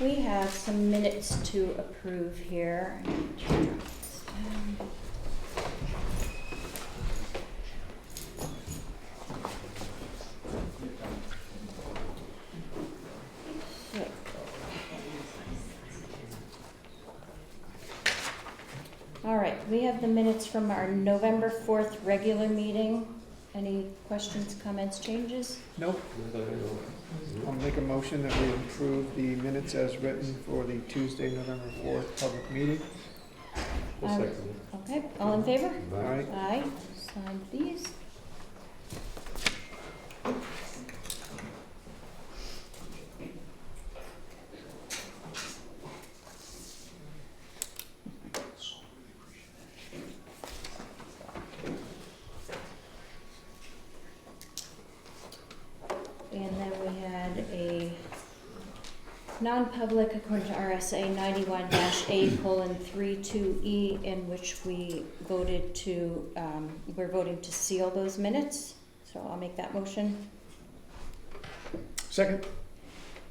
We have some minutes to approve here. All right, we have the minutes from our November 4th regular meeting. Any questions, comments, changes? Nope. I'll make a motion that we approve the minutes as written for the Tuesday, November 4th public meeting. Okay, all in favor? Aye. Aye. Sign these. And then we had a non-public according to RSA 91-A:32E, in which we voted to, we're voting to seal those minutes. So I'll make that motion. Second.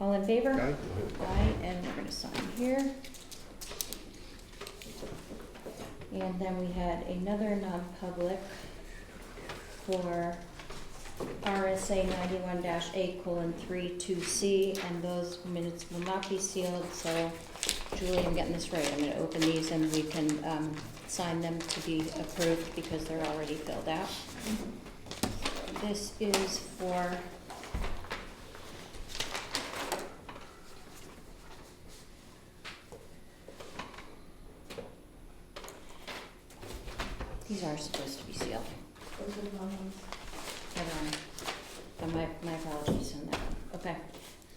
All in favor? Aye. Aye, and we're gonna sign here. And then we had another non-public for RSA 91-A:32C, and those minutes will not be sealed, so Julie, I'm getting this right, I'm gonna open these and we can, sign them to be approved because they're already filled out. This is for these are supposed to be sealed. My apologies on that one. Okay.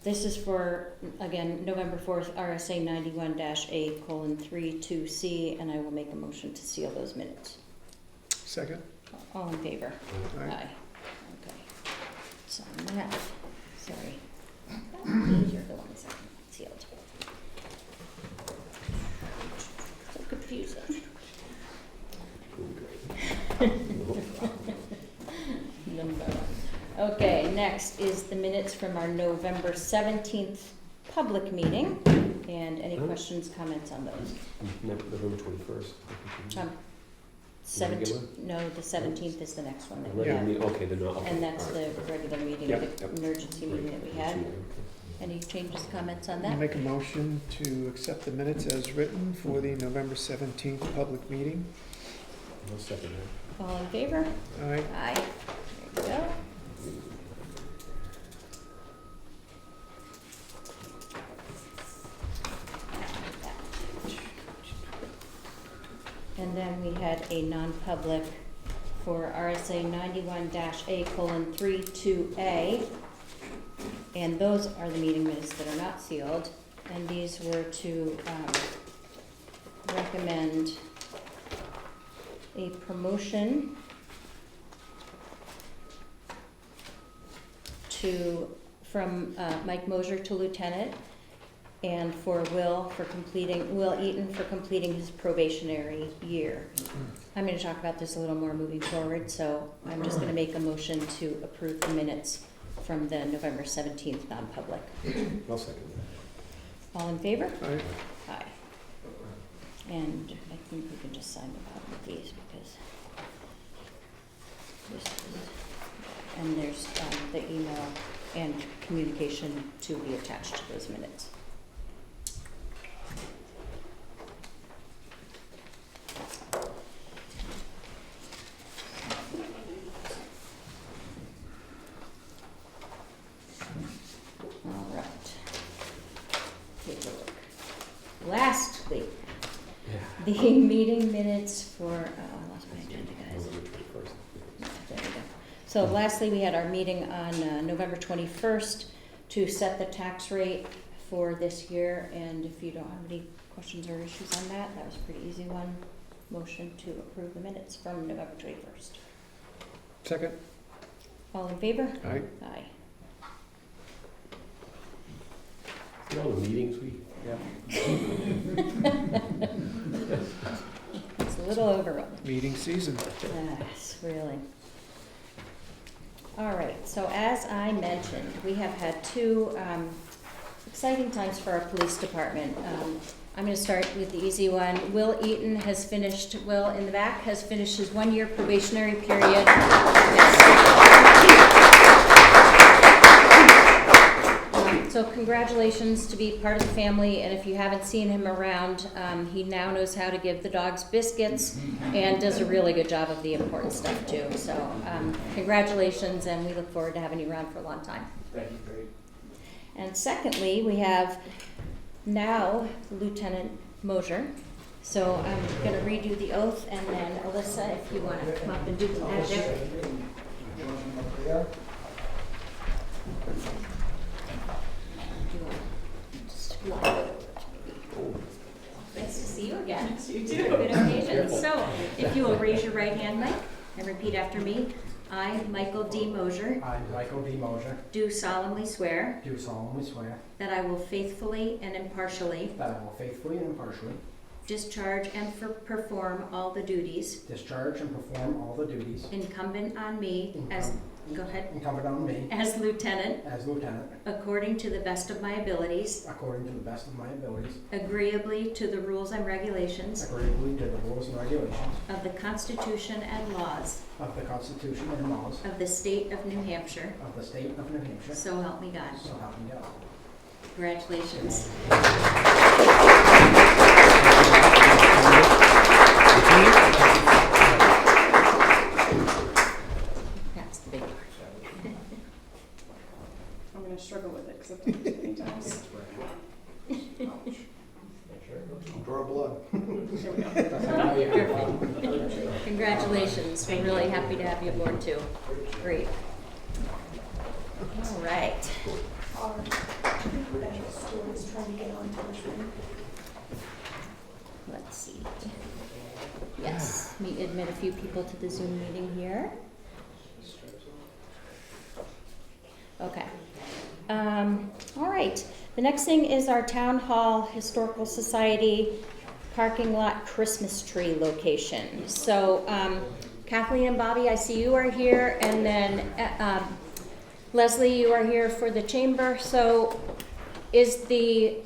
This is for, again, November 4th, RSA 91-A:32C, and I will make a motion to seal those minutes. Second. All in favor? Aye. Okay. Sign that. Sorry. These are the ones that are sealed. So confusing. Number one. Okay, next is the minutes from our November 17th public meeting. And any questions, comments on those? November 21st. No, the 17th is the next one that we Regular have. meeting, okay, they're not, okay. And that's all the right. regular meeting, Yep, the yep. emergency meeting that we had. Okay. Any changes, comments on I'll that? make a motion to accept the minutes as written for the November 17th public meeting. I'll second that. All in favor? Aye. Aye. There we go. And then we had a non-public for RSA 91-A:32A. And those are the meeting minutes that are not sealed. And these were to recommend a promotion from Mike Mosier to lieutenant, and for Will Eaton for completing his probationary year. I'm gonna talk about this a little more moving forward, so I'm just gonna make a motion to approve the minutes from the November 17th non-public. I'll second that. All in favor? Aye. Aye. And I think we can just sign the bottom of these because this is, and there's the email and communication to be attached to those minutes. All right. Take a look. Lastly, Yeah. the meeting minutes for, I lost my agenda, guys. November 21st. There we go. So lastly, we had our meeting on November 21st to set the tax rate for this year. And if you don't have any questions or issues on that, that was a pretty easy one. Motion to approve the minutes from November 21st. Second. All in favor? Aye. Aye. See all the meetings we, It's a little overwhelming. Meeting season. Yes, really. All right, so as I mentioned, we have had two exciting times for our police department. I'm going to start with the easy one. Will Eaton has finished, Will in the back, has finished his 1-year probationary period. So congratulations to be part of the family, and if you haven't seen him around, he now knows how to give the dogs biscuits and does a really good job of the important stuff too. So congratulations, and we look forward to having you around for a long time. Thank you, great. And secondly, we have now Lieutenant Mosier. So I'm going to read you the oath, and then Alyssa, if you want to come up and do the magic. Just slide over to me. Nice to see you again. You too. Good occasion. So if you will raise your right hand, Mike, and repeat after me. I, Michael D. Mosier, I, Michael D. Mosier, do solemnly swear do solemnly swear that I will faithfully and impartially that I will faithfully and impartially discharge and perform all the duties discharge and perform all the duties incumbent on me as, go ahead, incumbent on me as lieutenant, as lieutenant, according to the best of my abilities, according to the best of my abilities, agreeably to the rules and regulations agreeably to the rules and regulations of the Constitution and laws of the Constitution and laws of the state of New Hampshire. of the state of New Hampshire. So help me God. So help me God. Congratulations. That's the big part. I'm gonna struggle with it because I've done it many times. Draw blood. Here we go. Perfect. Congratulations. We're really happy to have you aboard too. Great. All right. Let's see. Yes, let me admit a few people to the Zoom meeting here. Okay. All right. The next thing is our Town Hall Historical Society parking lot Christmas tree location. So Kathleen and Bobby, I see you are here, and then Leslie, you are here for the chamber. So is the,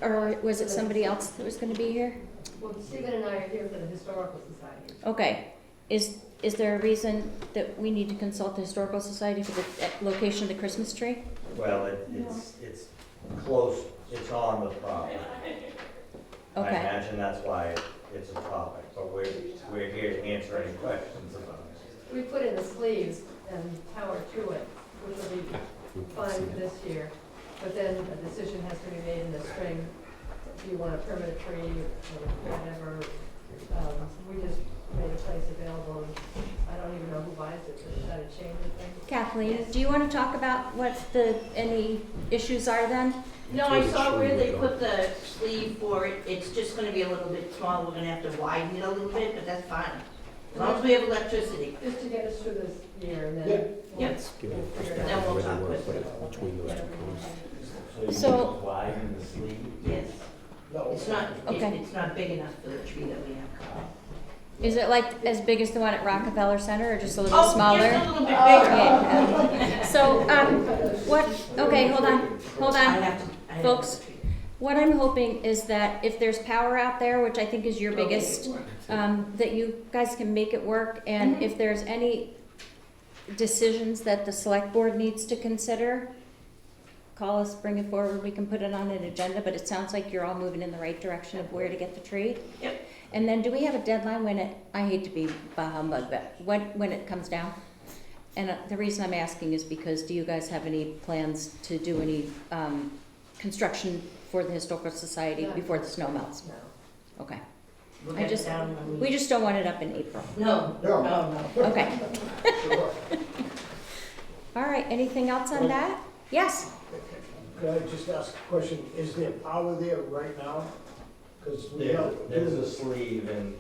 or was it somebody else that was going to be here? Well, Stephen and I are here for the Historical Society. Okay. Is there a reason that we need to consult the Historical Society for the location of the Christmas tree? Well, it's close, it's on the property. I Okay. imagine that's why it's a topic, but we're here to answer any questions about it. We put in the sleeves and power to it, which will be fine this year. But then a decision has to be made in the spring. Do you want a permanent tree or whatever? We just made a place available. I don't even know who buys it, so is that a chain of things? Kathleen, do you want to talk about what any issues are then? No, I saw where they put the sleeve for it. It's just gonna be a little bit small. We're gonna have to widen it a little bit, but that's fine. As long as we have electricity. Just to get us through this year and then. Yeah. Yes. Give it a We'll figure it Then out. we'll where they talk want to with put it between those two posts. So- Widen the sleeve? Yes. It's not, Okay. it's not big enough for the tree that we have. Is it like as big as the one at Rockefeller Center, or just a little Oh, smaller? just a little bit bigger. Yeah. So, what, okay, hold on, I have to folks. What I'm hoping is that if there's power out there, which I think is your biggest, that you guys can make it work, and if there's any decisions that the select board needs to consider, call us, bring it forward, we can put it on an agenda, but it sounds like you're all moving in the right direction of where to get the tree. Yep. And then do we have a deadline when it, I hate to be bah humbug, but when it comes down? And the reason I'm asking is because do you guys have any plans to do any construction for the Historical Society No. before the snow melts? No. Okay. We'll I get just- down when We just don't want it up in April. No, no, no. Okay. All right, anything else on that? Yes? Could I just ask a question? Is there power there right now? Because we don't. There's a sleeve, and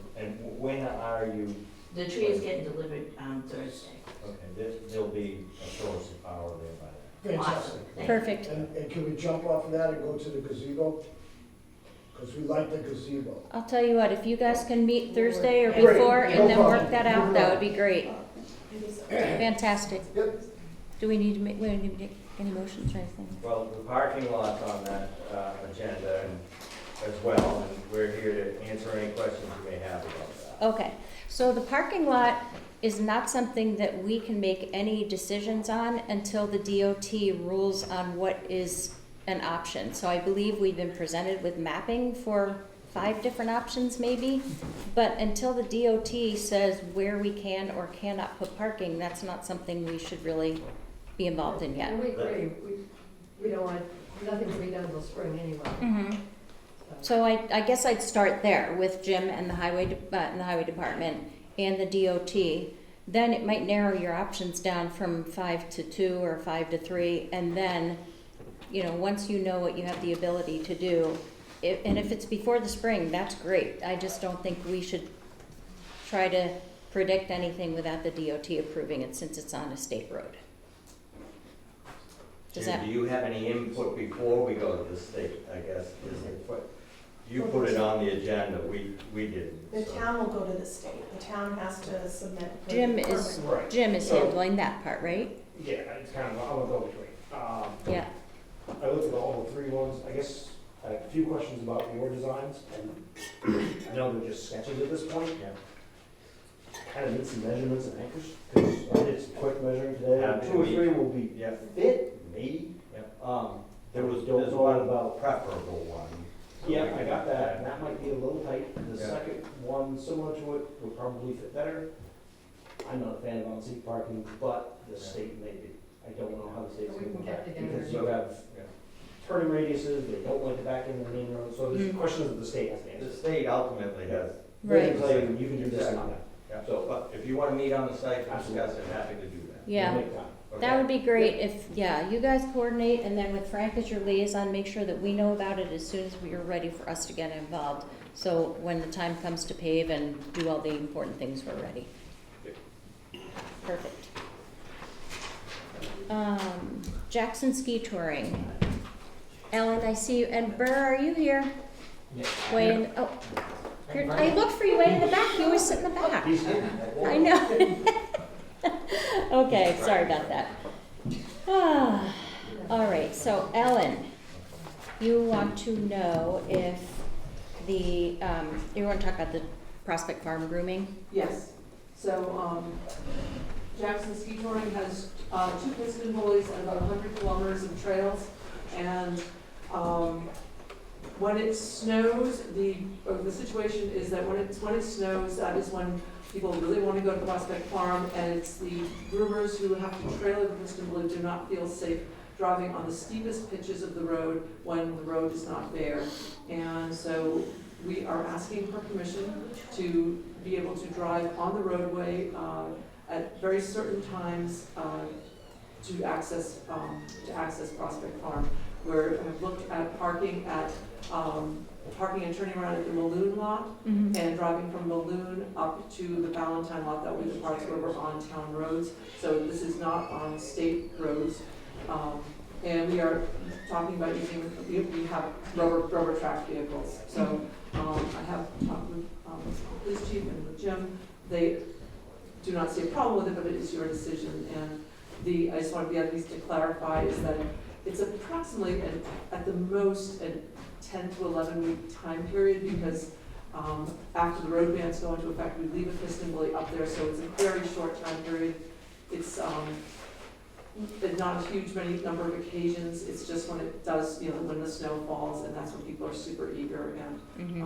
when are you, The tree is getting delivered on Thursday. okay, there'll be a source of power there by then. Fantastic. Awesome. Perfect. And can we jump off of that and go to the gazebo? Because we like the gazebo. I'll tell you what, if you guys can meet Thursday or Great. before and then No work problem. that out, that would be great. Fantastic. Yep. Do we need to make, we need to make, Any motions or anything? Well, the parking lot's on that agenda and as well, and we're here to answer any questions you may have about that. Okay, so the parking lot is not something that we can make any decisions on until the DOT rules on what is an option. So I believe we've been presented with mapping for 5 different options maybe, but until the DOT says where we can or cannot put parking, that's not something we should really be involved in yet. And we agree, we don't want, nothing to be done until spring anyway. Mhm. So I guess I'd start there with Jim and the highway department and the DOT. Then it might narrow your options down from 5 to 2 or 5 to 3, and then, you know, once you know what you have the ability to do, and if it's before the spring, that's great. I just don't think we should try to predict anything without the DOT approving it, since it's on a state road. Does Jim, that? do you have any input before we go to the state, I guess, is the what? You put it on the agenda, we didn't. The so. town will go to the state. The town has to submit. for the Jim is permit. Right. Jim is So- handling that part, right? Yeah, it's kind of, I'm a go-between. Yeah. I looked at all the 3 ones, I guess, I had a few questions about your designs, and I know they're just sketches at this point. Yeah. Kind of need some measurements and anchors, because I did some quick measuring today, Yeah, 2 or 3 will be Yeah, fit, maybe. yeah. There's Don't know one about, preferable one. yeah, I got that, and that might be a little tight. The Yeah. second one, similar to it, would probably fit better. I'm not a fan of on-seat parking, but the state may be. I don't know how the state's We going can to get back, together. because you have Yeah. turning radiuses, they don't like to back in the main road, so there's Mm. questions that the state has to The answer. state ultimately has, They Right. can tell you, you can do this and that. yeah, So, but if you want to meet on the site to discuss it, happy to do that. Yeah. we'll make time. That Okay? would be great if, yeah, you guys coordinate, and then with Frank as your liaison, make sure that we know about it as soon as we are ready for us to get involved. So when the time comes to pave and do all the important things, we're ready. Perfect. Jackson Ski Touring. Ellen, I see you, and Burr, are you here? Way in, oh, I looked for you way in the back, you always sit in the back. He's here. I know. Okay, sorry about that. Ah, all right, so Ellen, you want to know if the, you want to talk about the Prospect Farm grooming? Yes, so, Jackson Ski Touring has, 2 piston buoys and about 100 kilometers of trails, and, when it snows, the situation is that when it snows, that is when people really want to go to Prospect Farm, and it's the groomers who have to trailer the piston buoy do not feel safe driving on the steepest pitches of the road when the road is not bare. And so we are asking for permission to be able to drive on the roadway at very certain times to access Prospect Farm. We've looked at parking and turning around at the Maloon lot, and driving from Maloon up to the Valentine lot, that would be the parts where we're on town roads. So this is not on state roads. And we are talking about using, we have rubber track vehicles. So I have talked with the police chief and with Jim. They do not see a problem with it, but it is your decision. And I just want the other piece to clarify is that it's approximately, at the most, a 10 to 11 week time period, because after the road bans go into effect, we leave a piston buoy up there, so it's a very short time period. It's not a huge number of occasions, it's just when it does, when the snow falls, and that's when people are super eager, and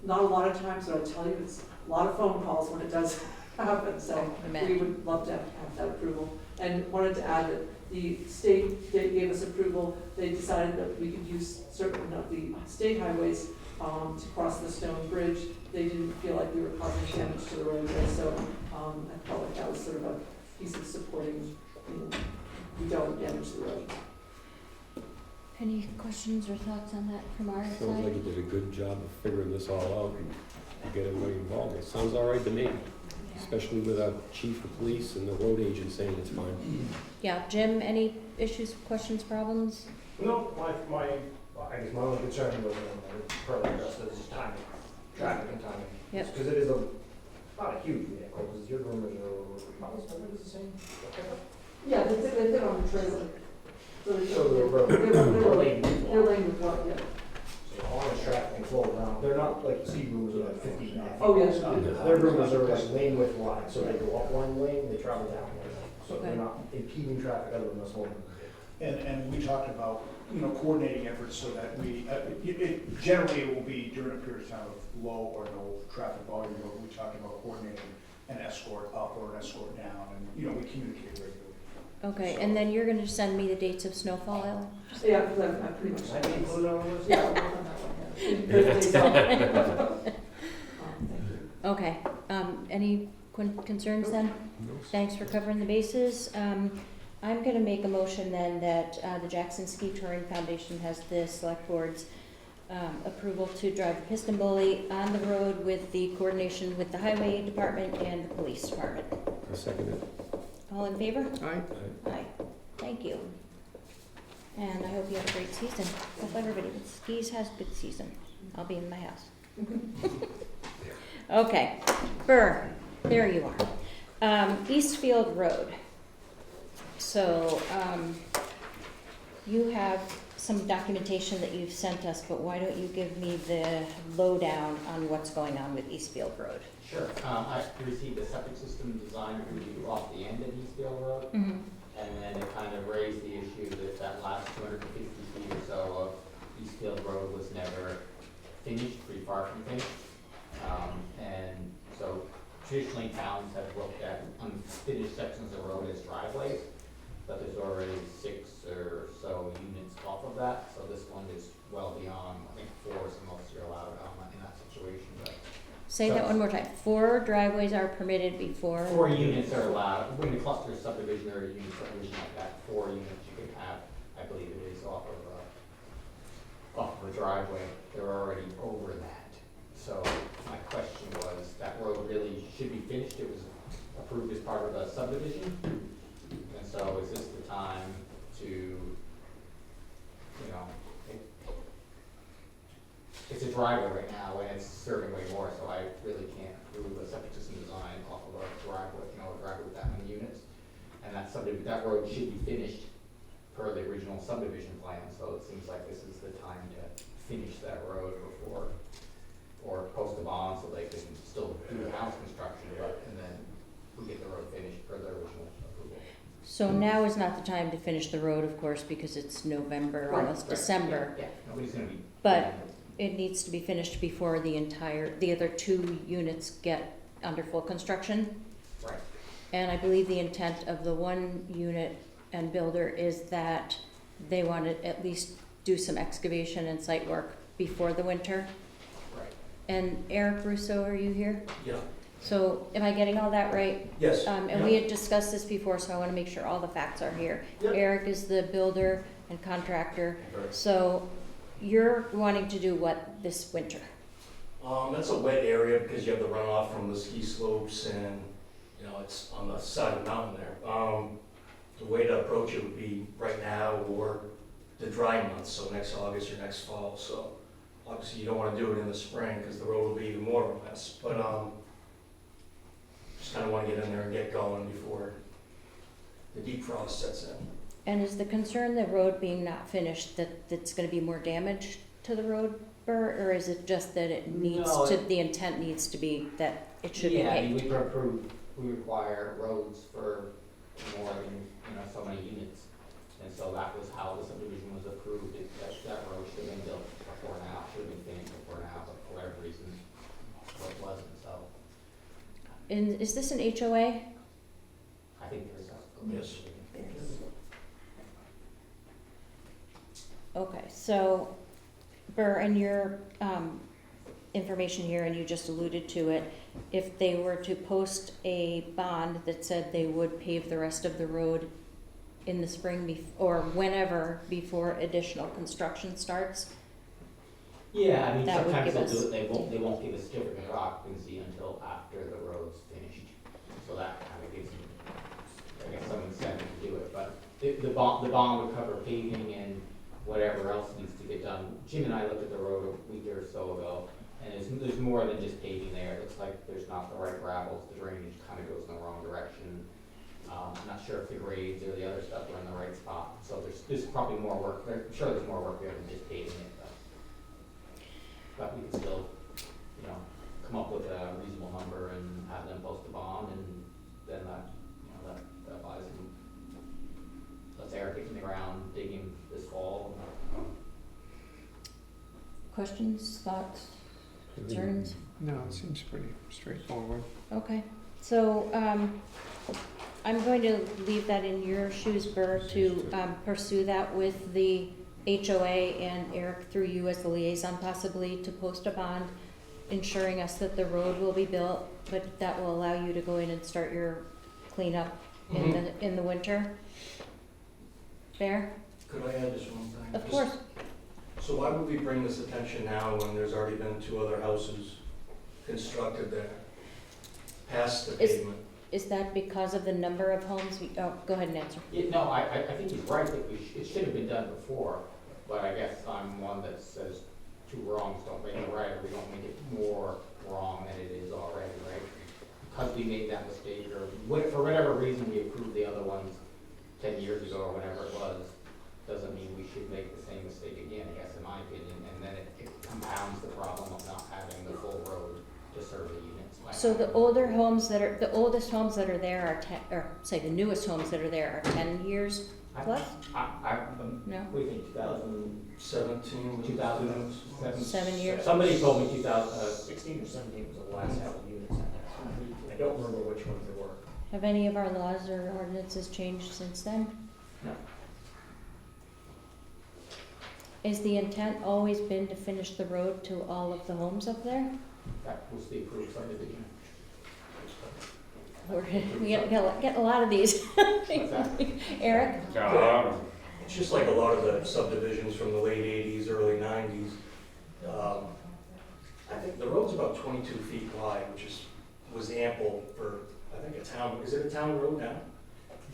not a lot of times, but I tell you, it's a lot of phone calls when it does happen, so we would love to have that approval. And wanted to add that the state, they gave us approval, they decided that we could use certain of the state highways to cross the stone bridge. They didn't feel like we were causing damage to the roadway, so I felt like that was sort of a piece of supporting, we don't damage the road. Any questions or thoughts on that from our Sounds like side? you did a good job of figuring this all out and to get everybody involved. It sounds all right to me, especially with our chief of police and the road agent saying it's fine. Yeah, Jim, any issues, questions, problems? No, I guess my only concern was, probably addressed is timing, traffic and timing. Yep. Because it is not a huge vehicle, because your groomers are, how much is the same? Yeah, they fit on the trailer. So they So they're road. They're They're they're laying with what, yeah. So all the traffic can flow around. They're not like ski roomers are like 50 and a half. Oh, yes. Their roomers are like lane width wide, so they go up one lane, they travel down one lane. So they're Okay. not impeding traffic other than us holding. And we talked about, coordinating efforts so that generally it will be during a period of time of low or no traffic volume, but we talked about coordinating an escort up or an escort down, and, we communicate regularly. Okay, and then you're gonna send me the dates of snowfall, Ellen? Yeah, because I pretty much. I can include it on the list. Yeah, I'll work on that one, yeah. Thursday's off. Thank you. Okay, any concerns then? Thanks for covering the bases. I'm gonna make a motion then that, the Jackson Ski Touring Foundation has the select board's, approval to drive the piston bully on the road with the coordination with the highway department and the police department. I second it. All in favor? Aye. Aye. Thank you. And I hope you have a great season. Hope everybody that skis has a good season. I'll be in my house. Okay, Burr, there you are. Eastfield Road. So, you have some documentation that you've sent us, but why don't you give me the lowdown on what's going on with Eastfield Road? Sure. I received a septic system design review off the end of Eastfield Road, Mm-hmm. and then it kind of raised the issue that that last 250 feet or so of Eastfield Road was never finished, pretty far from finished. And so traditionally towns have looked at unfinished sections of road as driveways, but there's already 6 or so units off of that, so this one is well beyond, I think 4 is the most you're allowed in that situation, but Say that one more time. 4 driveways are permitted before? 4 units are allowed, when the cluster subdivision or unit subdivision like that, 4 units you can have, I believe it is off of a driveway, they're already over that. So my question was, that road really should be finished, it was approved as part of a subdivision, and so is this the time to, it's a driveway right now, and it's serving way more, so I really can't approve a septic system design off of a driveway, a driveway with that many units. And that road should be finished per the original subdivision plan, so it seems like this is the time to finish that road before, or post a bond so they can still do the house construction, and then we get the road finished per the original approval. So now is not the time to finish the road, of course, because it's November, almost Right. December. Yeah, nobody's gonna be. But it needs to be finished before the other 2 units get under full construction. Right. And I believe the intent of the 1 unit and builder is that they want to at least do some excavation and site work before the winter. Right. And Eric Russo, are you here? Yeah. So am I getting all that right? Yes. And we had discussed this before, so I want to make sure all the facts are here. Yep. Eric is the builder and contractor. Correct. So you're wanting to do what this winter? That's a wet area because you have the runoff from the ski slopes and, it's on the side of the mountain there. The way to approach it would be right now or the dry months, so next August or next fall. So obviously you don't want to do it in the spring because the road will be even more of a mess. But just kind of want to get in there and get going before the deep frost sets in. And is the concern the road being not finished, that it's gonna be more damage to the road, Burr, or is it just that it needs No, to, the intent needs to be that it should be Yeah, I mean, paved? we require roads for more than, so many units. And so that was how the subdivision was approved, that road should have been built before now, should have been finished before now, but for whatever reason, it wasn't, so And is this an HOA? I think there's a. Yes. Okay, so, Burr, in your, information here, and you just alluded to it, if they were to post a bond that said they would pave the rest of the road in the spring or whenever before additional construction starts, Yeah, I mean, that would sometimes give they'll us- do it, they won't give a certificate of occupancy until after the road's finished. So that kind of gives them, I guess, some incentive to do it, but the bond would cover paving and whatever else needs to get done. Jim and I looked at the road a week or so ago, and there's more than just paving there. It looks like there's not the right gravels, the drainage kind of goes in the wrong direction. I'm not sure if the grades or the other stuff are in the right spot, so there's probably more work, I'm sure there's more work there than just paving it, but we can still, you know, come up with a reasonable number and have them post a bond, and then that, you know, that buys them, let's say, Eric in the ground, digging this fall. Questions, thoughts, concerns? No, it seems pretty straightforward. Okay, so, I'm going to leave that in your shoes, Burr, to, pursue that with the HOA and Eric through you as the liaison possibly to post a bond, ensuring us that the road will be built, but that will allow you to go in and start your cleanup in the winter. Fair? Could I add just one thing? Of course. So why would we bring this attention now when there's already been 2 other houses constructed there, past the pavement? Is that because of the number of homes? Oh, go ahead and answer. Yeah, no, I think he's right that it should have been done before, but I guess I'm one that says 2 wrongs don't make it right, or we don't make it more wrong than it is already, right? Because we made that mistake, or for whatever reason we approved the other ones 10 years ago or whatever it was, doesn't mean we should make the same mistake again, I guess, in my opinion, and then it compounds the problem of not having the full road to serve the units. So the older homes that are, the oldest homes that are there are 10, or say the newest homes that are there are 10 years plus? No? We think 17, 2007. 7 years? Somebody told me 16 or 17 was the last couple of units in there. I don't remember which ones they were. Have any of our laws or ordinances changed since then? No. Is the intent always been to finish the road to all of the homes up there? That was the approved subdivision. We get a lot of these. Eric? It's just like a lot of the subdivisions from the late 80s, early 90s. I think the road's about 22 feet wide, which was ample for, I think, a town. Is it a town road now?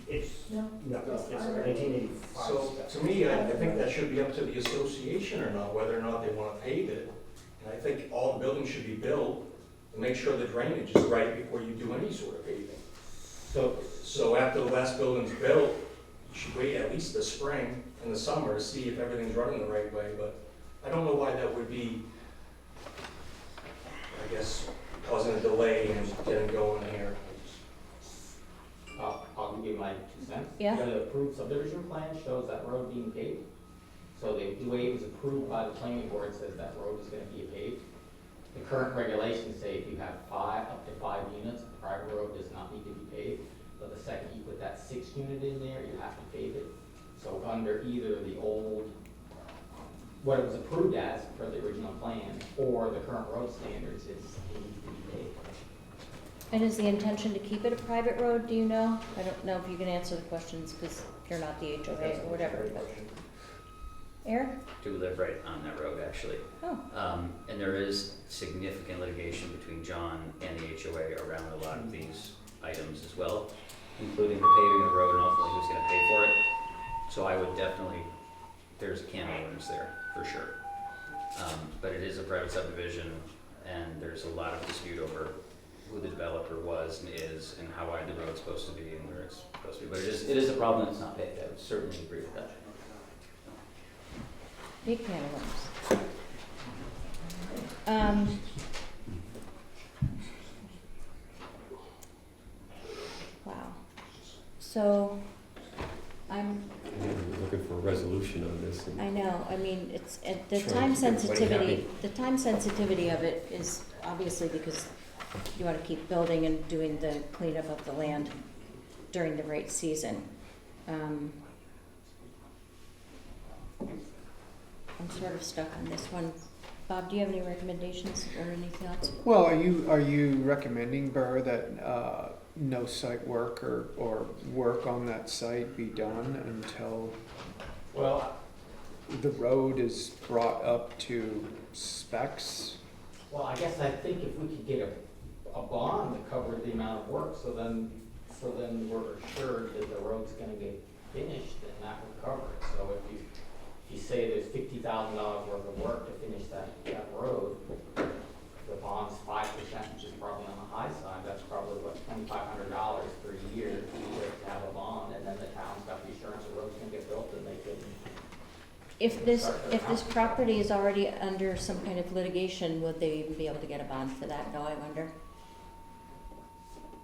It's, no, it's 1985. So to me, I think that should be up to the association or not, whether or not they want to pave it. And I think all the buildings should be built and make sure the drainage is right before you do any sort of paving. So after the last building's built, you should wait at least the spring and the summer to see if everything's running the right way. But I don't know why that would be, I guess, causing a delay in getting going here. I'll give you my 2 cents. Yeah. The approved subdivision plan shows that road being paved. So the way it was approved by the planning board says that road is gonna be paved. The current regulations say if you have up to 5 units, a private road does not need to be paved. But the second you put that 6th unit in there, you have to pave it. So under either the old, what it was approved as per the original plan, or the current road standards, it needs to be paved. And is the intention to keep it a private road, do you know? I don't know if you can answer the questions because you're not the HOA or whatever. But Eric? Do live right on that road, actually. Oh. And there is significant litigation between John and the HOA around a lot of these items as well, including the paving of the road and ultimately who's gonna pay for it. So I would definitely, there's a can of worms there, for sure. But it is a private subdivision, and there's a lot of dispute over who the developer was and is, and how wide the road's supposed to be and where it's supposed to be. But it is a problem that's not paved. I would certainly agree with that. Big can of worms. Wow. So, I'm, Looking for a resolution on this. I know, I mean, it's, the Trying time to keep everybody sensitivity, happy. the time sensitivity of it is obviously because you want to keep building and doing the cleanup of the land during the right season. I'm sort of stuck on this one. Bob, do you have any recommendations or any thoughts? Well, are you recommending, Burr, that no site work or work on that site be done until the road is brought up to specs? Well, I guess I think if we could get a bond that covered the amount of work, so then we're assured that the road's gonna get finished, then that would cover it. So if you say there's $50,000 worth of work to finish that road, the bond's 5%, which is probably on the high side, that's probably what, $2,500 per year to if this property is already under some kind of litigation, would they even be able to get a bond for that, though, I wonder?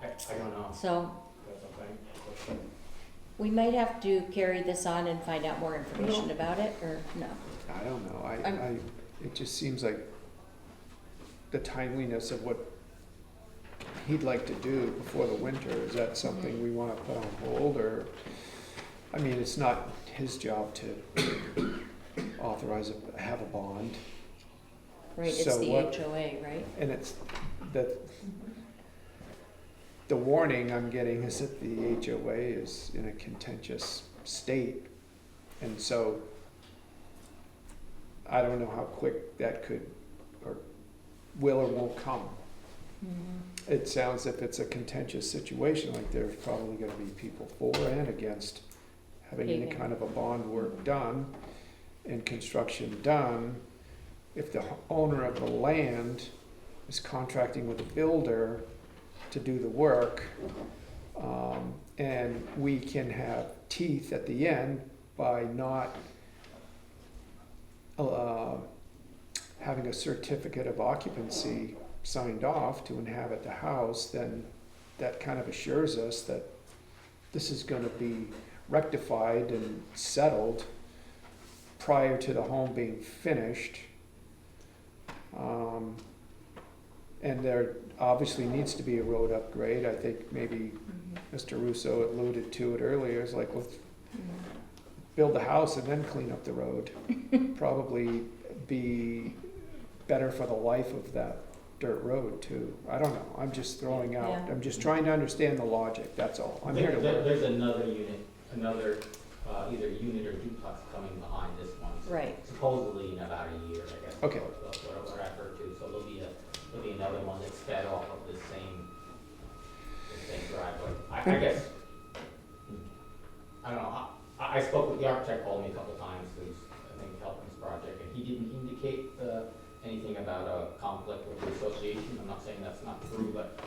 I don't know. So, That's okay. we might have to carry this on and find out more information about it, or no? I don't know, I'm- it just seems like the timeliness of what he'd like to do before the winter, is that something we wanna put on hold, or, I mean, it's not his job to authorize, have a bond, Right, it's So the what- HOA, right? and it's, the warning I'm getting is that the HOA is in a contentious state, and so I don't know how quick that could, or will or won't come. Mhm. It sounds if it's a contentious situation, like there's probably gonna be people for and against having any Paving. kind of a bond work done and construction done. If the owner of the land is contracting with a builder to do the work, and we can have teeth at the end by not having a certificate of occupancy signed off to inhabit the house, then that kind of assures us that this is gonna be rectified and settled prior to the home being finished. And there obviously needs to be a road upgrade. I think maybe Mr. Russo alluded to it earlier, it's like, let's build the house and then clean up the road. Probably be better for the life of that dirt road too. I don't know, I'm just throwing out, Yeah. I'm just trying to understand the logic, that's all. I'm here to work. There's another unit, either unit or duplex coming behind this one. Right. Supposedly in about a year, I guess. Okay. That's what I've heard too, so there'll be another one that's fed off of the same driveway. I guess, I don't know, I spoke with the architect, called me a couple times, who's, I think, helping this project, and he didn't indicate, anything about a conflict with the association. I'm not saying that's not true, but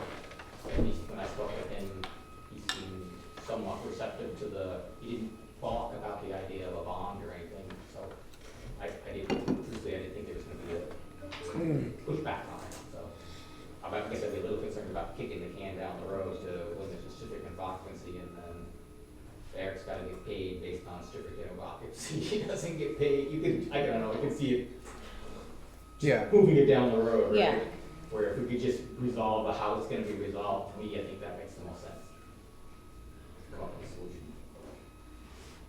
at least when I spoke with him, he seemed somewhat receptive to he didn't balk about the idea of a bond or anything, so I didn't, truthfully, I didn't think there was gonna be a pushback on it, so. I guess I'd be a little concerned about kicking the can down the road to when there's a certificate of occupancy and then Eric's gotta get paid based on certificate of occupancy. He doesn't get paid, I don't know, I can see it Yeah, moving it down the road, right? Yeah. Where if we could just resolve how it's gonna be resolved, to me, I think that makes the most sense. Come up with a solution.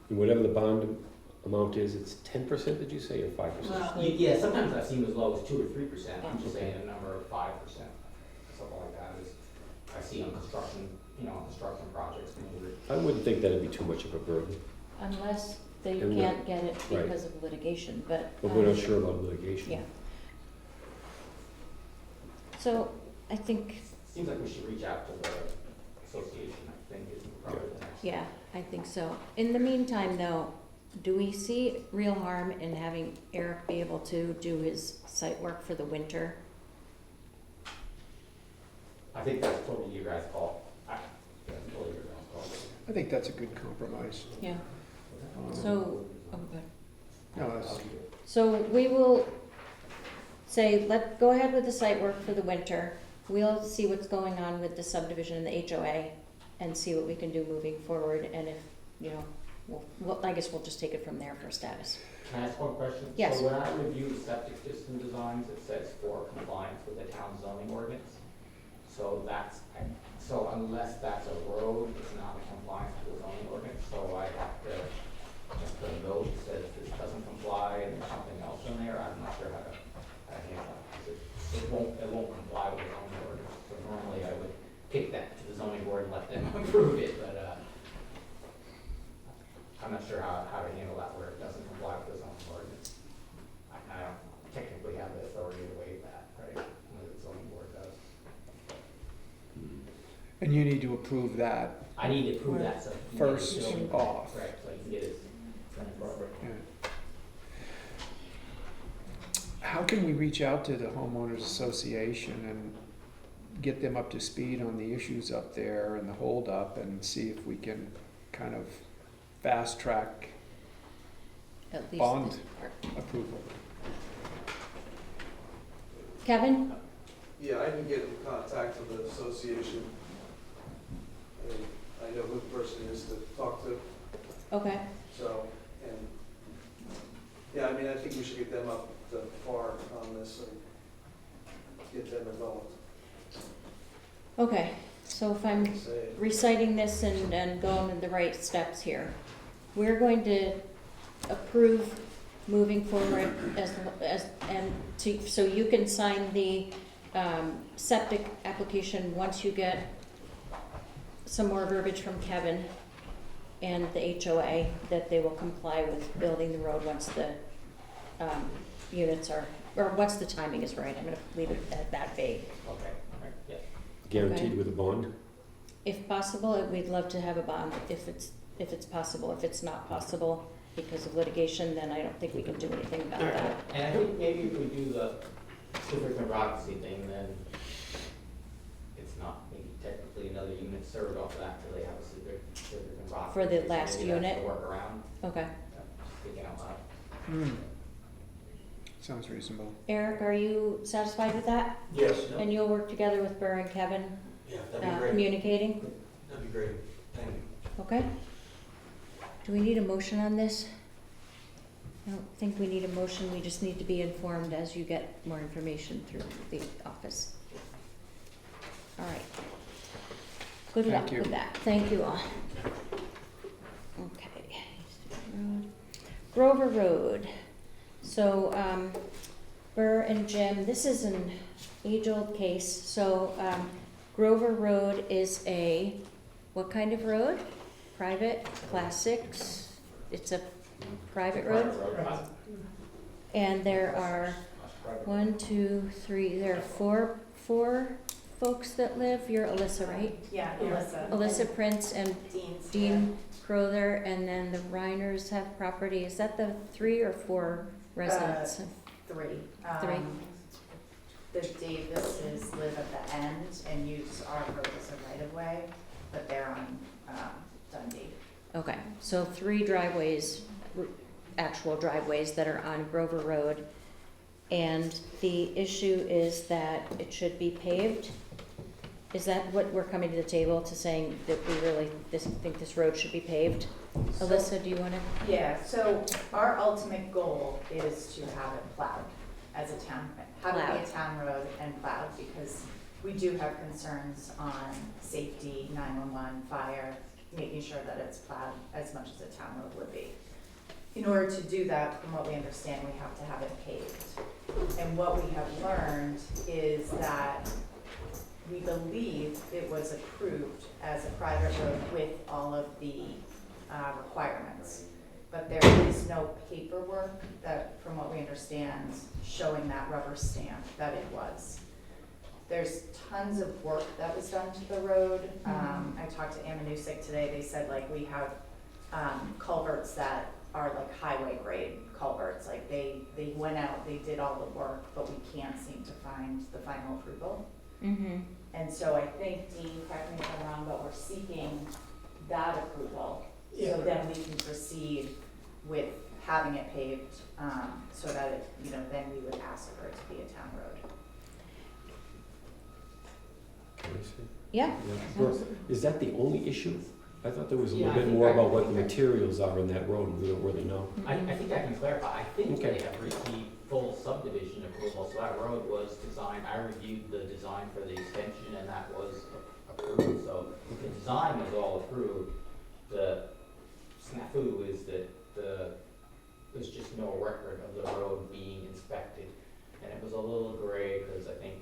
And whatever the bond amount is, it's 10%, did you say, or 5%? Well, yeah, sometimes I've seen as low as 2 or 3%, I'm just saying a number of 5%, something like that is, I see on construction, construction projects. I wouldn't think that'd be too much of a burden, Unless they And can't get it right. because of litigation, but. but we're not sure about litigation. Yeah. So, I think, Seems like we should reach out to the association, I think, is probably the next. yeah, I think so. In the meantime, though, do we see real harm in having Eric be able to do his site work for the winter? I think that's totally your guys' call. Totally your guys' call. I think that's a good compromise. Yeah. Um, So, oh, good. No, that's, So we will say, go ahead with the site work for the winter. We'll see what's going on with the subdivision and the HOA and see what we can do moving forward. And if, I guess we'll just take it from there for status. Can I ask one question? Yes. So when I review the septic system designs, it says for compliance with the town zoning ordinance. So unless that's a road, it's not in compliance with the zoning ordinance, so I have to just put a note that says this doesn't comply and there's something else in there, I'm not sure how to handle it. It won't comply with the zoning ordinance, so normally I would kick that to the zoning board and let them approve it, but, I'm not sure how to handle that where it doesn't comply with the zoning ordinance. I don't technically have the authority to waive that, right? Only the zoning board does. and you need to approve that. I need to prove that, so. First off. Right, so I can get his, Yeah. How can we reach out to the homeowners association and get them up to speed on the issues up there and the holdup and see if we can kind of fast track at least Bond. this part. Approval. Kevin? Yeah, I can get in contact with the association. And I know who the person is to talk to, Okay, so, and, yeah, I mean, I think we should get them up to par on this and get them involved. okay, so if I'm Say, reciting this and going in the right steps here, we're going to approve moving forward so you can sign the septic application once you get some more verbiage from Kevin and the HOA that they will comply with building the road once the units are, or once the timing is right. I'm gonna leave it at that vague. Okay, all right, yeah. Guaranteed Okay. with a bond? If possible, we'd love to have a bond if it's possible. If it's not possible because of litigation, then I don't think we can do anything about that. And I think maybe if we do the civic and Roxy thing, then it's not maybe technically another unit served off that till they have a civic and Roxy. For the So last maybe that's unit? the workaround, Okay. just thinking out loud. Sounds reasonable. Eric, are you satisfied with that? Yes, And you'll work together with Burr and Kevin, yeah, that'd be great. communicating? That'd be great, thank you. Okay. Do we need a motion on this? I don't think we need a motion, we just need to be informed as you get more information through the office. All right. Good luck Thank you. with that. Thank you all. Okay. Grover Road. So, Burr and Jim, this is an age-old case. So, Grover Road is a, what kind of road? Private, class 6? It's a private road? And there are 1, 2, 3, there are four folks that live. You're Alyssa, right? Yeah, Alyssa. Alyssa Prince and Dean's. Dean Crowther, and then the Reiners have property. Is that the 3 or 4 residents? 3. Three. The Davises live at the end and use our road as a right-of-way, but they're on Dundee. Okay, so 3 driveways, actual driveways that are on Grover Road. And the issue is that it should be paved. Is that what we're coming to the table to saying that we really think this road should be paved? Alyssa, do you wanna? Yeah, so our ultimate goal is to have it plowed as a town, have it be a town road and plowed, because we do have concerns on safety, 911, fire, making sure that it's plowed as much as a town road would be. In order to do that, from what we understand, we have to have it paved. And what we have learned is that we believe it was approved as a private road with all of the requirements. But there is no paperwork that, from what we understand, showing that rubber stamp that it was. There's tons of work that was done to the road. I talked to Amanusic today. They said like we have culverts that are like highway grade culverts. Like they went out, they did all the work, but we can't seem to find the final approval. Mm-hmm. And so I think, Dean, correct me if I'm wrong, but we're seeking that approval. Yeah. So then we can proceed with having it paved, so that it, then we would ask for it to be a town road. Can I say? Yeah. Well, is that the only issue? I thought there was a Yeah, little I bit think more I- about what the materials are in that road, and we don't really know. I think I can clarify, I think Okay. they have received full subdivision approval, so that road was designed, I reviewed the design for the extension, and that was approved, so the design was all approved. The snafu is that there's just no record of the road being inspected, and it was a little gray, because I think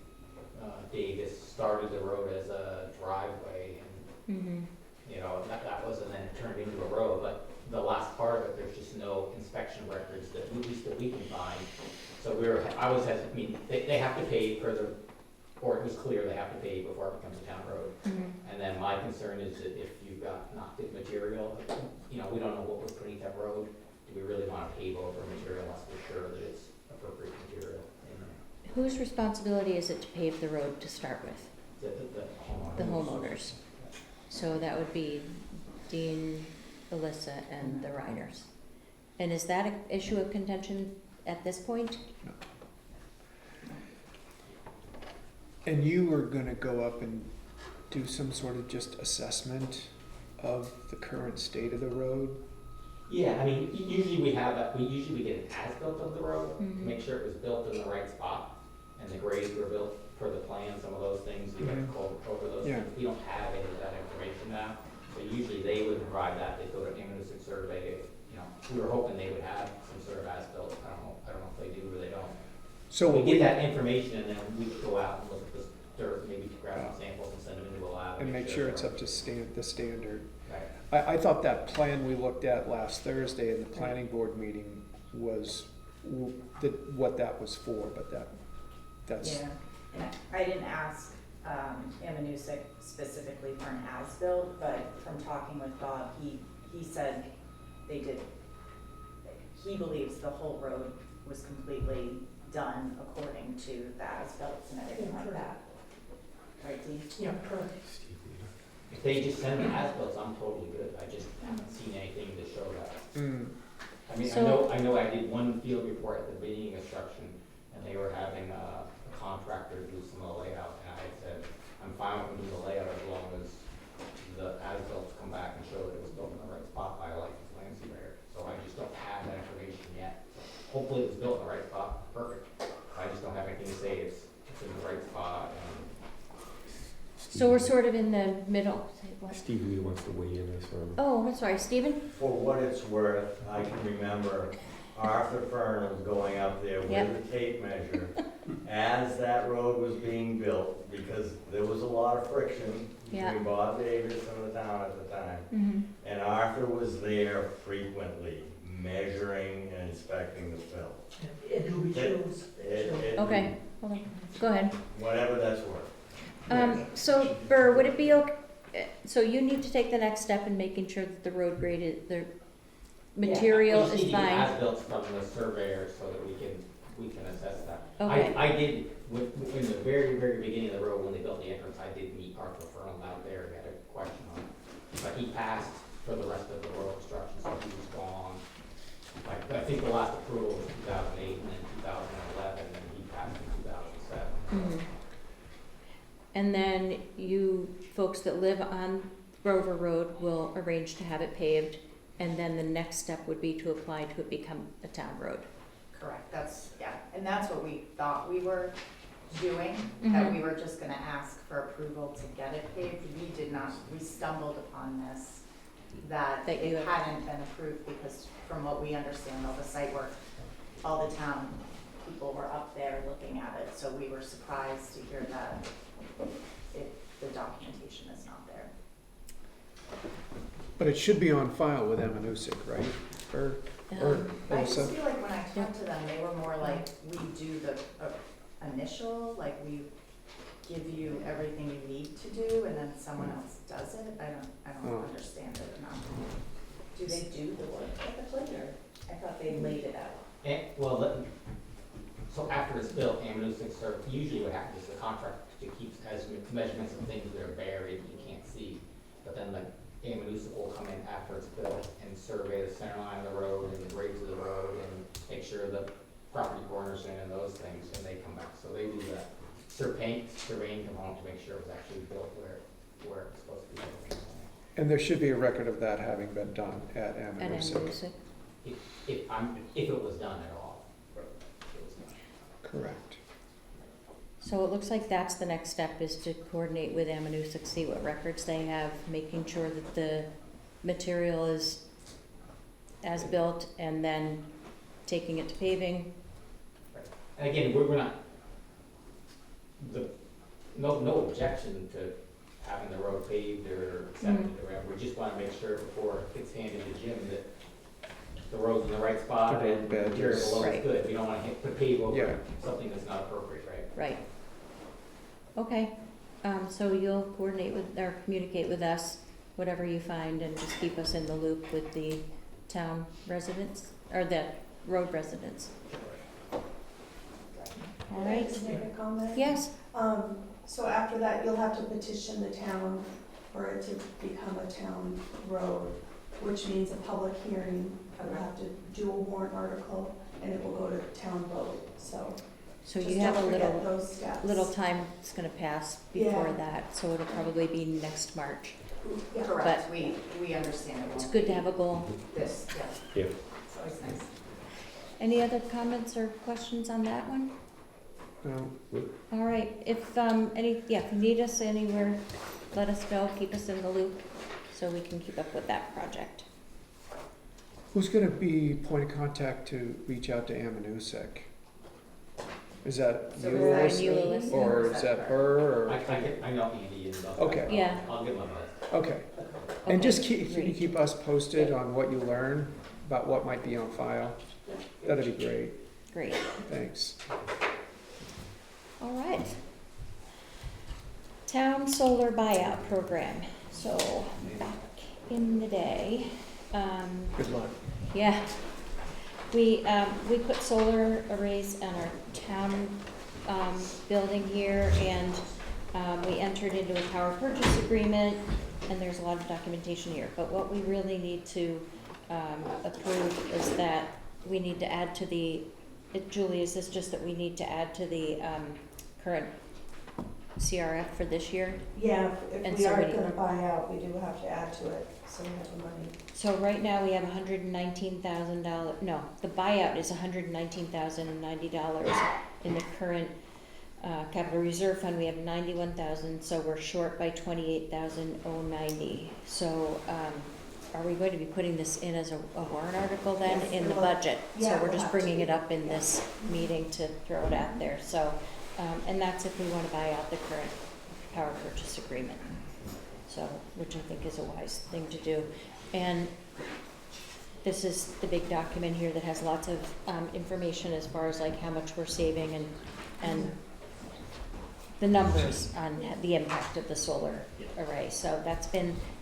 Davis started the road as a driveway, and Mm-hmm. that was, and then it turned into a road, but the last part of it, there's just no inspection records that, at least that we can find. So they have to pay or it was clear they have to pay before it becomes a town road. Mm-hmm. And then my concern is that if you've got not good material, we don't know what we're putting that road, do we really wanna pave over material unless we're sure that it's appropriate material? And Whose responsibility is it to pave the road to start with? the homeowner. The homeowners. So that would be Dean, Alyssa, and the Reiners. And is that an issue of contention at this point? And you were gonna go up and do some sort of just assessment of the current state of the road? Yeah, I mean, usually we get an as-built of the road to Mhm. make sure it was built in the right spot and the grades were built per the plan, some of those things, you have to go over those Yeah. things. We don't have any of that information now. So usually they would provide that, they'd go to Amanuset Survey, you know, we were hoping they would have some sort of as-built, I don't know if they do or they don't. So We what get we, that information and then we could go out and look at the dirt, maybe grab some samples and send them into a lab. and make sure it's up to the standard. Right. I thought that plan we looked at last Thursday in the planning board meeting was what that was for, but that's. Yeah, and I didn't ask Amanuset specifically for an as-built, but from talking with Bob, he said they did, he believes the whole road was completely done according to the as-built and everything like that. Right, Dee? Yeah, correct. If they just send the as-bills, I'm totally good. I just haven't seen anything to show that. I mean, I know I did one field report at the beginning of construction, and they were having a contractor do some of the layout, and I said, I'm fine with them doing the layout as long as the as-bills come back and show that it was built in the right spot by a licensed land surveyor. So I just don't have that information yet. Hopefully it was built in the right spot, perfect. I just don't have anything to say it's in the right spot. So we're sort of in the middle. Say what? Steve Lee wants to weigh in this one. Oh, I'm sorry, Stephen? For what it's worth, I can remember Arthur Fern was going up there with Yep. the tape measure as that road was being built, because there was a lot of friction Yeah. between Bob Davis and the town at the time. Mhm. And Arthur was there frequently, measuring and inspecting the fill. And who we chose. Okay, hold on, go ahead. Whatever that's worth. So Burr, would it be okay, so you need to take the next step in making sure that the road grade is, the material Yeah, we is just need to get fine? as-bills from the surveyor so that we can assess that. Okay. I did, in the very, very beginning of the road, when they built the entrance, I did meet Arthur Furlong out there, he had a question on it. But he passed for the rest of the road construction, so he was gone. Like, I think the last approval was 2008 and then 2011, and he passed in 2007. Mhm. And then you folks that live on Grover Road will arrange to have it paved, and then the next step would be to apply to it become a town road. Correct, and that's what we thought we were doing, that Mhm. we were just gonna ask for approval to get it paved. We did not, we stumbled upon this, that That you it have- hadn't been approved, because from what we understand, all the site work, all the town people were up there looking at it, so we were surprised to hear that the documentation is not there. But it should be on file with Amanuset, right? Or I just Elsa? feel like when I talked to them, they were more like, we do the initial, like we give you everything you need to do, and then someone else does it. I don't Oh. understand it enough. Do they do the work at the plate, or I thought they laid it out? So after it's built, Amanuset usually what happens is the contractor keeps as measurements of things that are buried, you can't see. But then the Amanuset will come in after it's built and survey the center line of the road and the grades of the road and make sure the property corners in and those things, and they come back. So they do that surveying component to make sure it was actually built where it's supposed to be. And there should be a record of that having been done at And Amanuset. If it was done at all. Correct. So it looks like that's the next step, is to coordinate with Amanuset, see what records they have, making sure that the material is as built, and then taking it to paving. And again, we're not, no objection to having the road paved or accepted or whatever. We just wanna make sure before it gets handed to Jim that the road's in the right spot The road and bed material is- below Right. is good. We don't wanna put pave over Yeah. something that's not appropriate, right? Right. Okay, so you'll coordinate with, or communicate with us, whatever you find, and just keep us in the loop with the town residents, or the road residents. All Can I right? just make a comment? Yes? So after that, you'll have to petition the town for it to become a town road, which means a public hearing I will have to do a warrant article, and it will go to town vote, so. So just you have a don't forget little, those steps. little time it's gonna pass before Yeah. that, so it'll probably be next March. Yeah. Correct, we understand it It's won't good to be have a goal. this, yeah, Yeah. it's always nice. Any other comments or questions on that one? No. All right, if, if you need us anywhere, let us know, keep us in the loop, so we can keep up with that project. Who's gonna be point of contact to reach out to Amanuset? Is that So you, is that you, Alyssa? Alyssa? Or is that her, or? I know Andy and stuff. Okay. Yeah. I'll give him a buzz. Okay. Okay, And just keep, can you great. keep us posted on what you learn about what might be on file? That'd be great. Great, Thanks. all right. Town solar buyout program, so back in the day, Good luck. yeah, we put solar arrays on our town, building here, and, we entered into a power purchase agreement, and there's a lot of documentation here, but what we really need to, approve is that we need to add to the, Julie, is this just that we need to add to the, current CRF for this year? Yeah, And if we so are we- gonna buy out, we do have to add to it, so we have the money. So right now, we have $119,000, no, the buyout is $119,090 in the current, capital reserve fund, we have 91,000, so we're short by 28,090. So, are we going to be putting this in as a warrant article then, Yes, in it the will. budget? So Yeah, we're we'll just have bringing to. it up in this meeting to throw it out there, so, and that's if we wanna buy out the current power purchase agreement. So, which I think is a wise thing to do. And this is the big document here that has lots of, information as far as like how much we're saving and the numbers on the impact of the solar array. So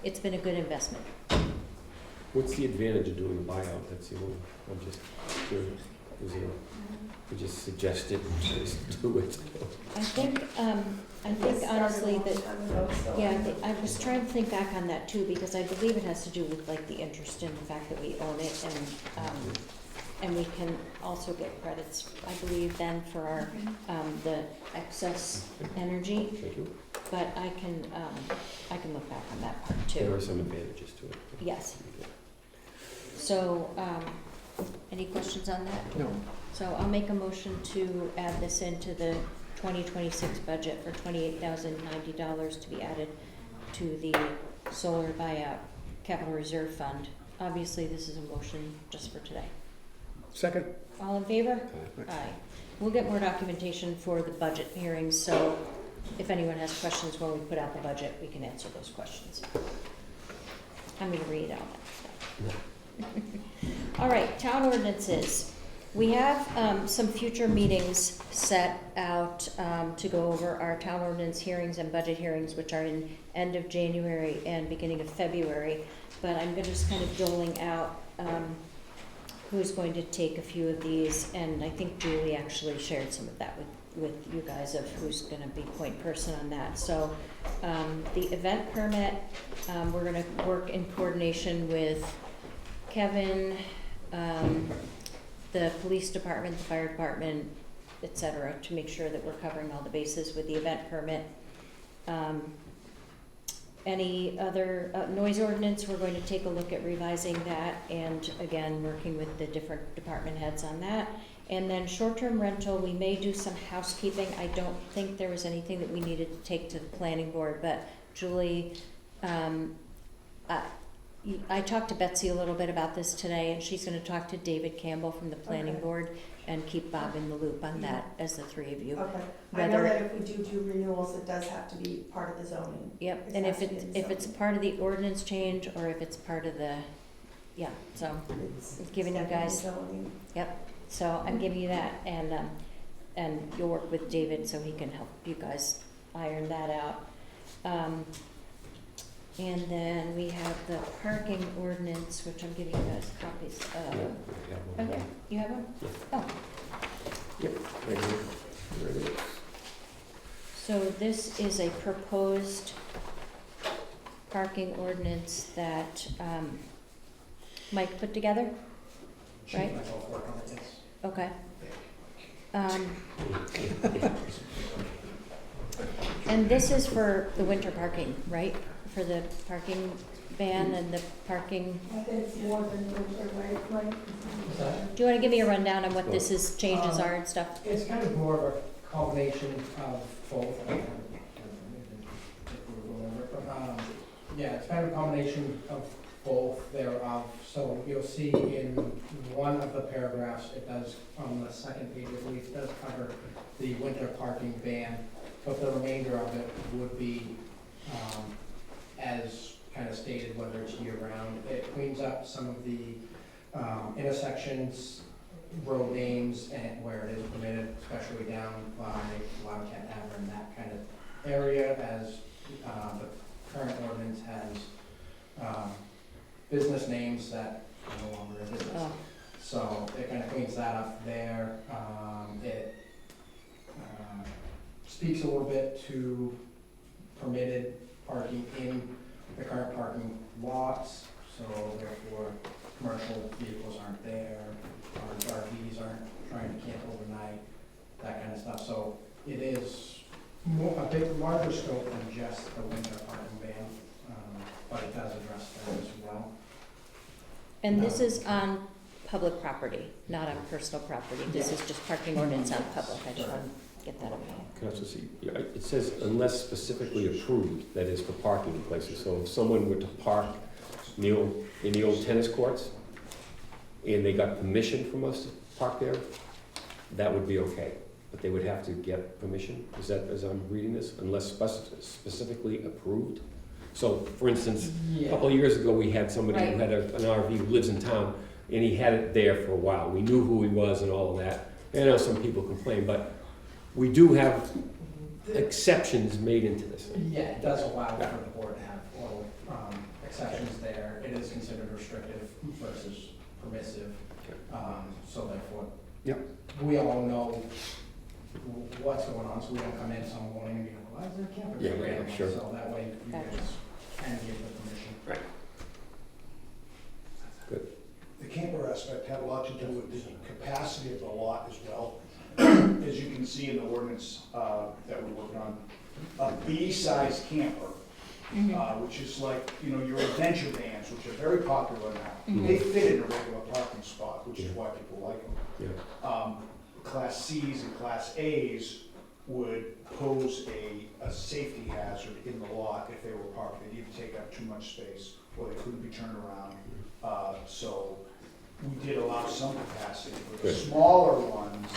it's been a good investment. What's the advantage of doing a buyout? That's the only, I'm just curious. Is there, we just suggested, just do it. I think This started a honestly long that, time ago, so yeah, I think- I was trying to think back on that too, because I believe it has to do with like the interest in the fact that we own it, and we can also get credits, I believe, then for our, the excess energy, Thank you. but I can look back on that part There too. are some advantages to it. Yes. So, any questions on that? No. So I'll make a motion to add this into the 2026 budget for $28,090 to be added to the solar buyout capital reserve fund. Obviously, this is a motion just for today. Second. All in favor? Aye. Aye. We'll get more documentation for the budget hearings, so if anyone has questions when we put out the budget, we can answer those questions. I'm gonna read all that stuff. All right, town ordinances. We have some future meetings set out to go over our town ordinance hearings and budget hearings, which are in end of January and beginning of February. But I'm just kind of doling out who's going to take a few of these, and I think Julie actually shared some of that with you guys of who's gonna be point person on that. So, the event permit, we're gonna work in coordination with Kevin, the police department, the fire department, et cetera, to make sure that we're covering all the bases with the event permit. Any other noise ordinance, we're going to take a look at revising that, and again, working with the different department heads on that. And then short-term rental, we may do some housekeeping. I don't think there was anything that we needed to take to the planning board, but Julie, I talked to Betsy a little bit about this today, and she's gonna talk to David Campbell from the planning Okay. board and keep Bob in the loop on that, as the three of you. Okay, I know Whether- that if we do renewals, it does have to be part of the zoning. Yep, It and has if to be in it's zoning. part of the ordinance change, or if it's part of the, yeah, so, It's giving you definitely guys- zoning. yep, so I'm giving you that, and you'll work with David so he can help you guys iron that out. And then we have the parking ordinance, which I'm giving you guys copies Yeah, of. we have one. Okay, you have one? Yeah. Oh, Yep, right here. There it is. so this is a proposed parking ordinance that Mike put together. Chief right? and I both work on it, yes. Okay. And this is for the winter parking, right? For the parking ban and the parking, I think it's more than winter, right? do you wanna give me a rundown on what this is, changes are and stuff? It's kind of more of a combination of both. Yeah, it's kind of a combination of both thereof. So you'll see in one of the paragraphs, it does, on the second page, I believe, it does cover the winter parking ban, but the remainder of it would be, as kind of stated, whether it's year-round. It cleans up some of the intersections, road names, and where it is permitted, especially down by Wildcat Tavern and that kind of area, as the current ordinance has business names that are no longer in business. Oh. So it kind of cleans that up there. It speaks a little bit to permitted parking in the current parking lots, so therefore commercial vehicles aren't there, or RVs aren't trying to camp overnight, that kind of stuff. So it is more, a bit larger scope than just the winter parking ban, but it does address that as well. And this is on public property, not on personal property. This is just parking ordinance on public. I just want to get that okay. Can I also see, yeah, it says unless specifically approved, that is for parking places. So if someone were to park in the old tennis courts, and they got permission from us to park there, that would be okay. But they would have to get permission, is that, as I'm reading this, unless specifically approved? So, for instance, a couple of years ago, we had somebody who had an RV who lives in town, and he had it there for a while. We knew who he was and all of that. I know some people complain, but we do have exceptions made into this. Yeah, it does allow for the board to have little exceptions there. It is considered restrictive versus permissive. So therefore, we all know what's going on, so we don't come in some morning and be like, why is there a camper? Yeah, right, sure. So that way you guys can give the permission. Right. Good. The camper aspect had a lot to do with the capacity of the lot as well. As you can see in the ordinance that we're working on, a B-size camper, which is like, you know, your adventure vans, which are very popular now. They fit in a regular parking spot, which is why people like them. Yeah. Class Cs and Class As would pose a safety hazard in the lot if they were parked. They'd either take up too much space or they couldn't be turned around. So we did allow some capacity for the smaller ones.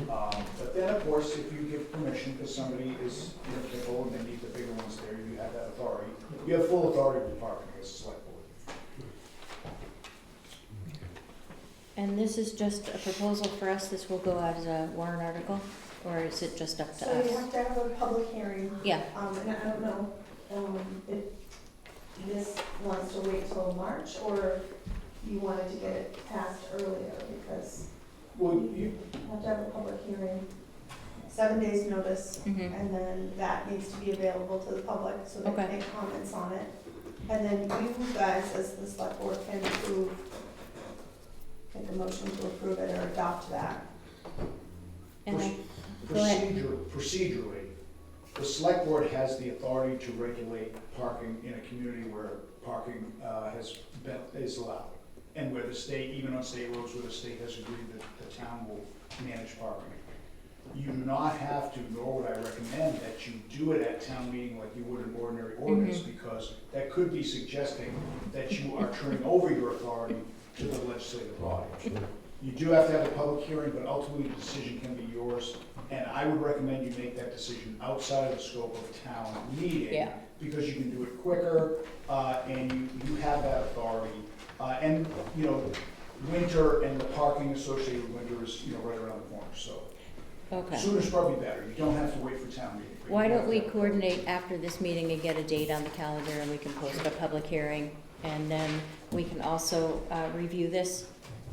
But then, of course, if you give permission because somebody is in a pickle and they need the bigger ones there, you have that authority. You have full authority with parking as a select board. And this is just a proposal for us? This will go out as a warrant article? Or is it just up to So us? you have to have a public hearing. Yeah. And I don't know, if this wants to wait till March, or you wanted to get it passed earlier, because you have to have a public hearing, 7 days notice, and then that needs to be available to the public, so they can make comments on it. And then you guys, as the select board, can approve, make a motion to approve it or adopt that. And then, go ahead. Procedurally, the select board has the authority to regulate parking in a community where parking is allowed. And where the state, even on state roads where the state has agreed that the town will manage parking. You do not have to, nor would I recommend that you do it at town meeting like you would an ordinary ordinance, because that could be suggesting that you are turning over your authority to the legislative body. You do have to have a public hearing, but ultimately the decision can be yours. And I would recommend you make that decision outside of the scope of town meeting, because you can do it quicker, and you have that authority. And, you know, winter and the parking associated with winter is, you know, right around the corner, so. Sooner's probably better. You don't have to wait for town meeting. Why don't we coordinate after this meeting and get a date on the calendar, and we can post a public hearing? And then we can also review this,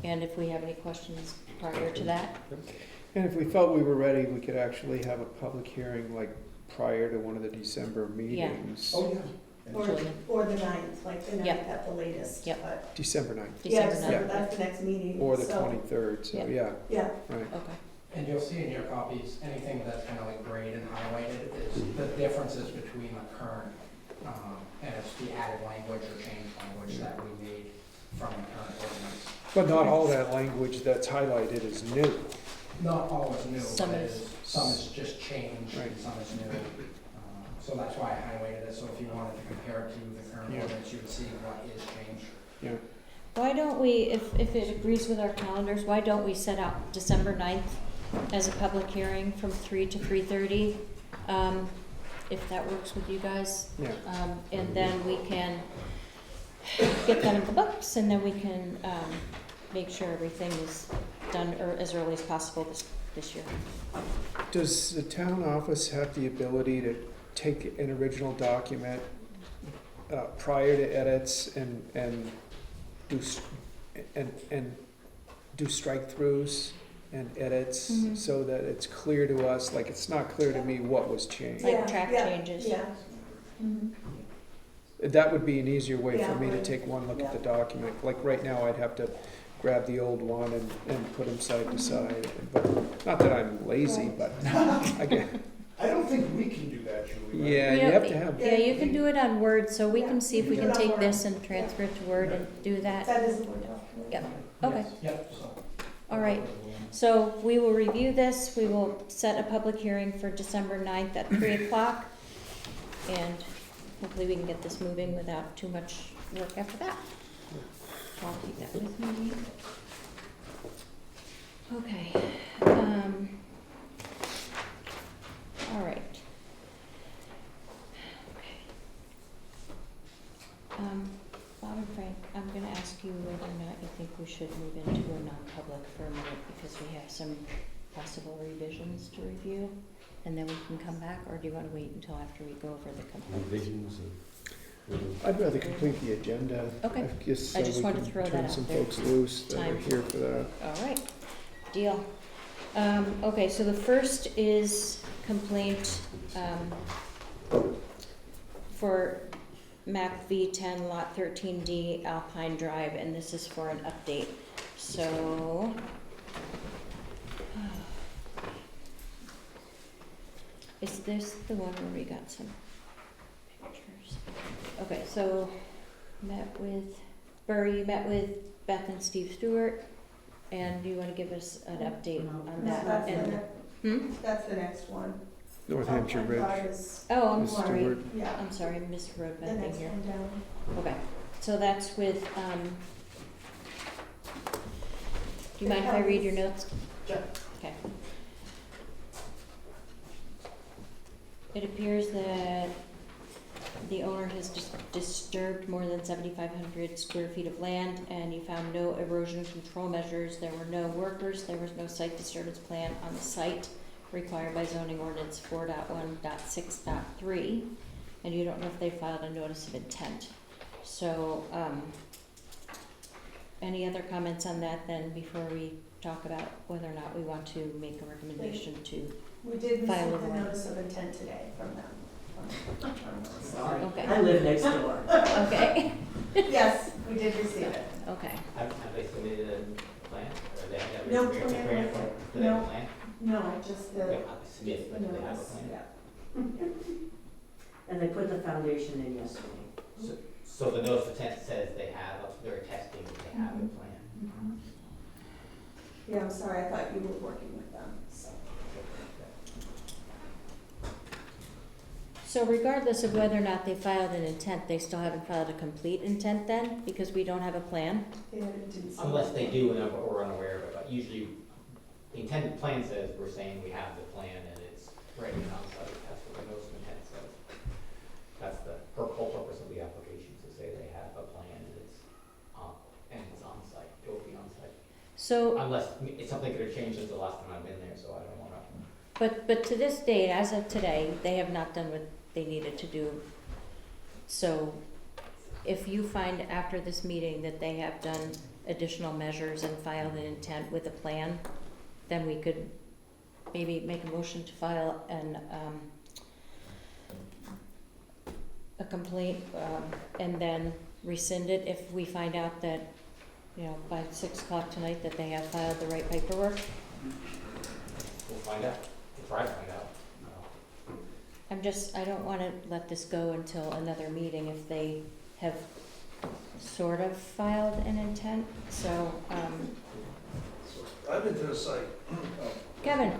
and if we have any questions prior to that. And if we felt we were ready, we could actually have a public hearing like prior to one of the December meetings. Oh, yeah. Or, or the 9th, like the 9th Yep. at the latest. Yep. But, December 9th, yeah, December December, 9th. that's the next meeting. or the so- 23rd, so, Yeah. yeah, Yeah, right. Okay. And you'll see in your copies, anything that's kind of like grayed and highlighted is the differences between the current, and it's the added language or changed language that we made from the current ordinance. But not all that language that's highlighted is new. Not all is new, Some but is- some is just changed Right. and some is new. So that's why I highlighted it, so if you wanted to compare it to the current Yeah. ordinance, you would see what is changed. Yeah. Why don't we, if it agrees with our calendars, why don't we set out December 9th as a public hearing from 3 to 3:30? If that works with you guys. Yeah. And then we can get that in the books, and then we can, make sure everything is done as early as possible this year. Does the town office have the ability to take an original document prior to edits and do do strike-throughs and edits Mhm. so that it's clear to us, like it's not clear to me what was changed? Like Yeah, track yeah, changes. yeah. Mhm. That would be an easier way for Yeah, me to right. take one look at the Yeah. document. Like right now, I'd have to grab the old one and put them side to side. But not that I'm lazy, but again, I don't think we can do that, Julie. yeah, you have to have. Yeah, you can do it on Word, so we Yeah, can see if you we can can do it on take Word. this and transfer it to Word and do that. That is a Word document. Yep, okay, Yep, so. all right. So we will review this, we will set a public hearing for December 9th at 3 o'clock. And hopefully we can get this moving without too much work after that. So I'll keep that with me. Okay, all right. Bob and Frank, I'm gonna ask you whether or not you think we should move into a non-public for a minute because we have some possible revisions to review, and then we can come back, or do you wanna wait until after we go over the complaint? Revisions and. I'd rather complete the agenda. Okay. Just I so just we wanted can to throw that turn out some there. folks loose that are Time. here for that. All right, deal. Okay, so the first is complaint, for Mac V10 Lot 13D Alpine Drive, and this is for an update. So, is this the one where we got some pictures? Okay, so you met with Beth and Steve Stewart, and you wanna give us an update on that? That's the And- next, that's the next one. North Hampshire Alpine Ridge. Drive is Oh, I'm Ms. sorry. Stewart. Yeah. I'm sorry, I miswrote the that thing next here. one down. Okay, so that's with, do you mind if I read your notes? Sure. Okay. It appears that the owner has disturbed more than 7,500 square feet of land, and you found no erosion control measures. There were no workers, there was no site disturbance plan on the site required by zoning ordinance 4.1.6.3, and you don't know if they filed a notice of intent. So, any other comments on that then before we talk about whether or not we want to make a recommendation to? We did File receive a the warrant. notice of intent today from them. Sorry, Okay. I live next door. Okay. Yes, we did receive it. Okay. Have they submitted a plan, or they have No a grant plan. for the No. plan? No, just the Yeah, submit, but they have a notice, plan. yeah. And they put the foundation in yesterday. So the notice of intent says they have, they're testing, they have a plan. Yeah, I'm sorry, I thought you were working with them, so. So regardless of whether or not they filed an intent, they still haven't filed a complete intent then, because we don't have a plan? They didn't see Unless it. they do and we're unaware of it, but usually the intended plan says we're saying we have the plan and it's ready and on site, that's what the notice of intent says. That's the whole purpose of the application, to say they have a plan and it's on site, it will be on site. So, Unless, it's something could have changed since the last time I've been there, so I don't wanna. but to this date, as of today, they have not done what they needed to do. So if you find after this meeting that they have done additional measures and filed an intent with a plan, then we could maybe make a motion to file a complaint, and then rescind it if we find out that, you know, by 6 o'clock tonight that they have filed the right paperwork? We'll find out, we'll try to find out. I don't wanna let this go until another meeting if they have sort of filed an intent, so, I've been to the site. Kevin,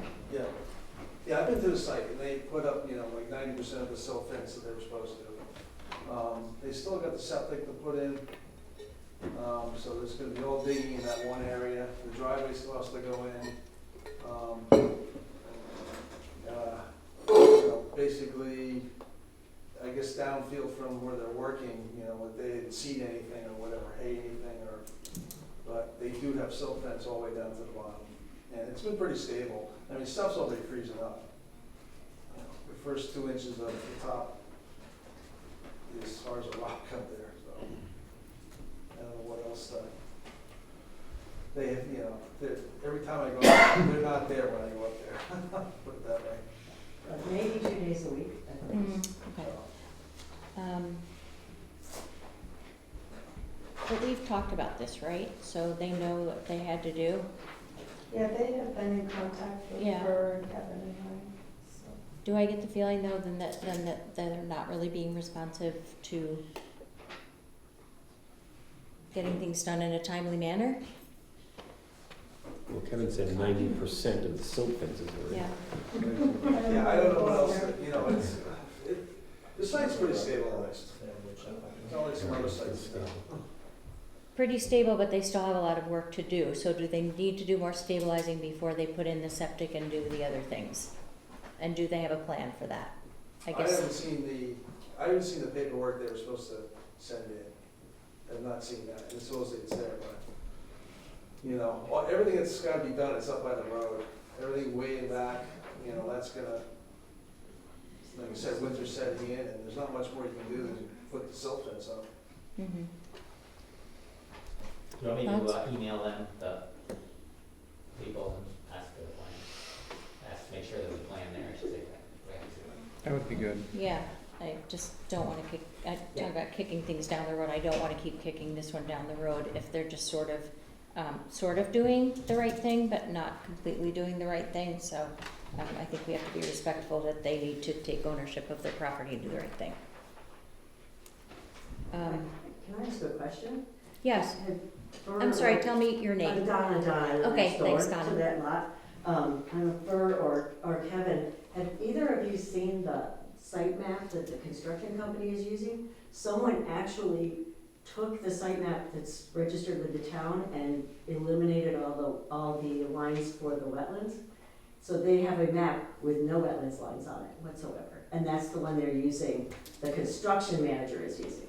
Yeah, I've been to the site, and they put up, like 90% of the silt fence that they were supposed to. They still got the septic to put in, so there's gonna be all digging in that one area. The driveway still has to go in. Basically, I guess downfield from where they're working, if they didn't seed anything or whatever, hay anything, but they do have silt fence all the way down to the bottom. And it's been pretty stable. I mean, stuff's already freezing up. The first 2 inches of the top is hard as a rock up there, so I don't know what else. They have, every time I go, they're not there when I go up there. Put it that way. Maybe 2 days a week. okay. But we've talked about this, right? So they know what they had to do? Yeah, they have been in contact with Yeah. her and Kevin and I, so. Do I get the feeling though that they're not really being responsive to getting things done in a timely manner? Well, Kevin said 90% of the silt fences are in. Yeah. Yeah, I don't know what else, the site's pretty stabilized. It's only some other sites. Pretty stable, but they still have a lot of work to do. So do they need to do more stabilizing before they put in the septic and do the other things? And do they have a plan for that? I guess. I haven't seen the paperwork they were supposed to send in. I've not seen that. It's supposedly it's there, but everything that's got to be done is up by the road. Everything way in back, that's gonna, like I said, winter's setting in, and there's not much more you can do than put the silt fence up. Mm-hmm. Do you want me to email them, the people, and ask for the plan? Ask to make sure there's a plan there, I should say that. That would be good. Yeah, I just don't want to talk about kicking things down the road. I don't want to keep kicking this one down the road if they're just sort of doing the right thing, but not completely doing the right thing. So I think we have to be respectful that they need to take ownership of their property and do the right thing. Can I ask a question? Yes. I'm sorry, tell me your name. I'm Donna. Okay, thanks, To Donna. that lot. I'm a Fur or Kevin, have either of you seen the site map that the construction company is using? Someone actually took the site map that's registered with the town and eliminated all the lines for the wetlands. So they have a map with no wetlands lines on it whatsoever. And that's the one they're using, the construction manager is using.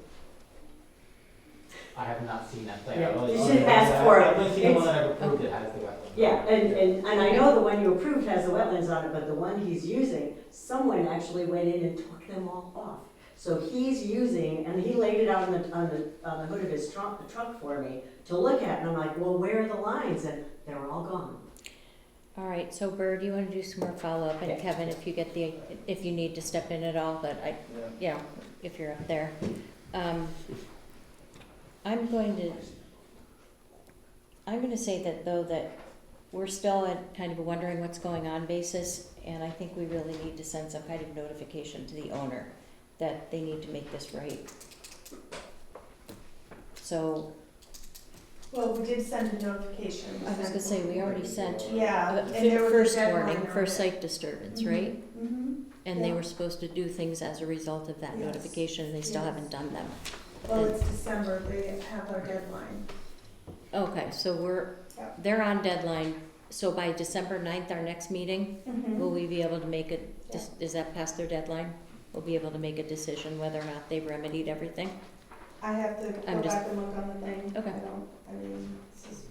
I have not seen that plan. Yeah, you should ask for it. I've only seen the one that I've approved that has the wetland. Yeah, and I know the one you approved has the wetlands on it, but the one he's using, someone actually went in and took them all off. So he's using, and he laid it out on the hood of his truck for me to look at, and I'm like, well, where are the lines? And they're all gone. All right, so Bird, you want to do some more follow-up, and Yeah. Kevin, if you need to step in at all, but if you're up there. I'm going to say that though that we're still at kind of a wondering what's going on basis, and I think we really need to send some kind of notification to the owner that they need to make this right. So. Well, we did send a notification. I was gonna say, we already sent Yeah, a and there was a first deadline warning on for it. site disturbance, right? Mm-hmm. And they Yeah. were supposed to do things as a result of that Yes. notification, and they still Yes. haven't done them. Well, it's December, they have our deadline. Okay, so they're on deadline, so by December 9th, our next meeting, Mhm. will we be able to make is that past their deadline? We'll be able to make a decision whether or not they've remedied everything? I have to go I'm just- back and look on the thing. Okay. This is.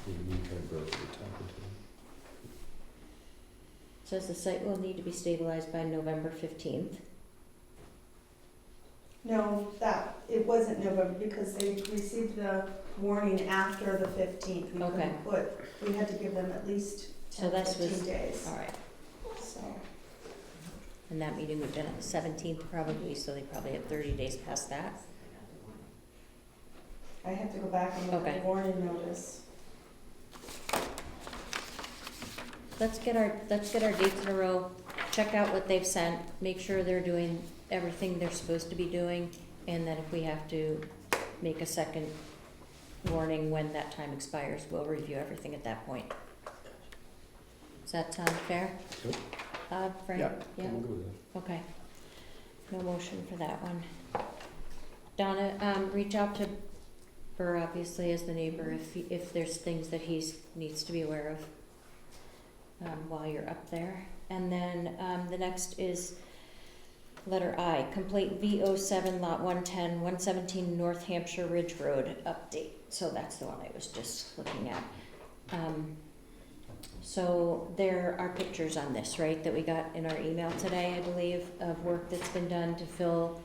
In the meantime, Brooke, you're talking to them. Says the site will need to be stabilized by November 15th. No, it wasn't November because they received the warning after the 15th. We Okay. couldn't we had to give them at least So 10, that's 15 was, days. all right. So, And that meeting would have been on the 17th probably, so they probably have 30 days past that. I have to go back and look at Okay. the warning notice. Let's get our dates in a row, check out what they've sent, make sure they're doing everything they're supposed to be doing, and then if we have to make a second warning when that time expires, we'll review everything at that point. Does that sound fair? Yep. Frank? Yeah. I'm good with that. Okay. No motion for that one. Donna, reach out to Burr, obviously, as the neighbor, if there's things that needs to be aware of while you're up there. And then the next is letter I, complaint V07 lot 110, 117 North Hampshire Ridge Road update. So that's the one I was just looking at. So there are pictures on this, right, that we got in our email today, I believe, of work that's been done to fill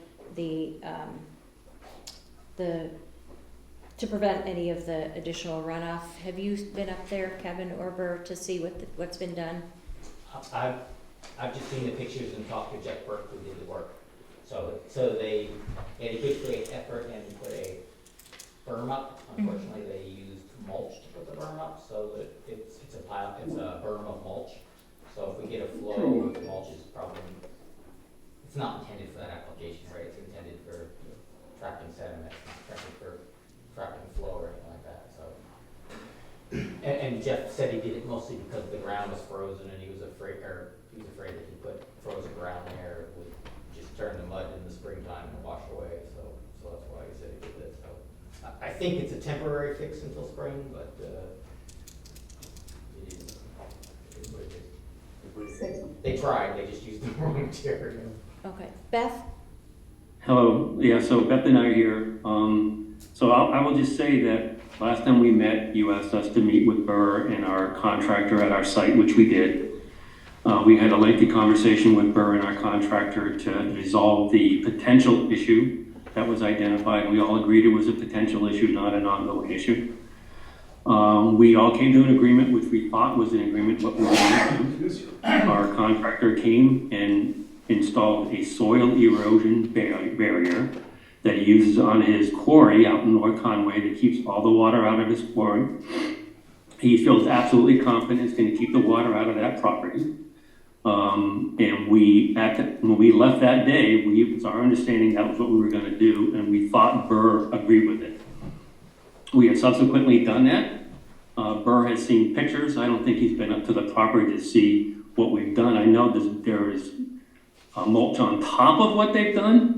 to prevent any of the additional runoff. Have you been up there, Kevin or Burr, to see what's been done? I've just seen the pictures and talked to Jeff Burke who did the work. So they had a good great effort and put a berm up. Unfortunately, they used mulch to put the berm up, so that it's a berm of mulch. So if we get a flow, the mulch is probably, it's not intended for that application, right? It's intended for trapping sediment, it's not intended for trapping flow or anything like that, so. And Jeff said he did it mostly because the ground was frozen and he was afraid that if he put frozen ground there, it would just turn to mud in the springtime and wash away, so that's why he said he did this, so. I think it's a temporary fix until spring, but, it is what it is. They tried, they just used the wrong material. Okay. Beth? Hello, yeah, so Beth and I are here. So I will just say that last time we met, you asked us to meet with Burr and our contractor at our site, which we did. We had a lengthy conversation with Burr and our contractor to resolve the potential issue that was identified. We all agreed it was a potential issue, not an ongoing issue. We all came to an agreement, which we thought was an agreement, but we didn't. Our contractor came and installed a soil erosion barrier that he uses on his quarry out in North Conway that keeps all the water out of his quarry. He feels absolutely confident it's going to keep the water out of that property. And when we left that day, it was our understanding that was what we were going to do, and we thought Burr agreed with it. We have subsequently done that. Burr has seen pictures. I don't think he's been up to the property to see what we've done. I know there is mulch on top of what they've done.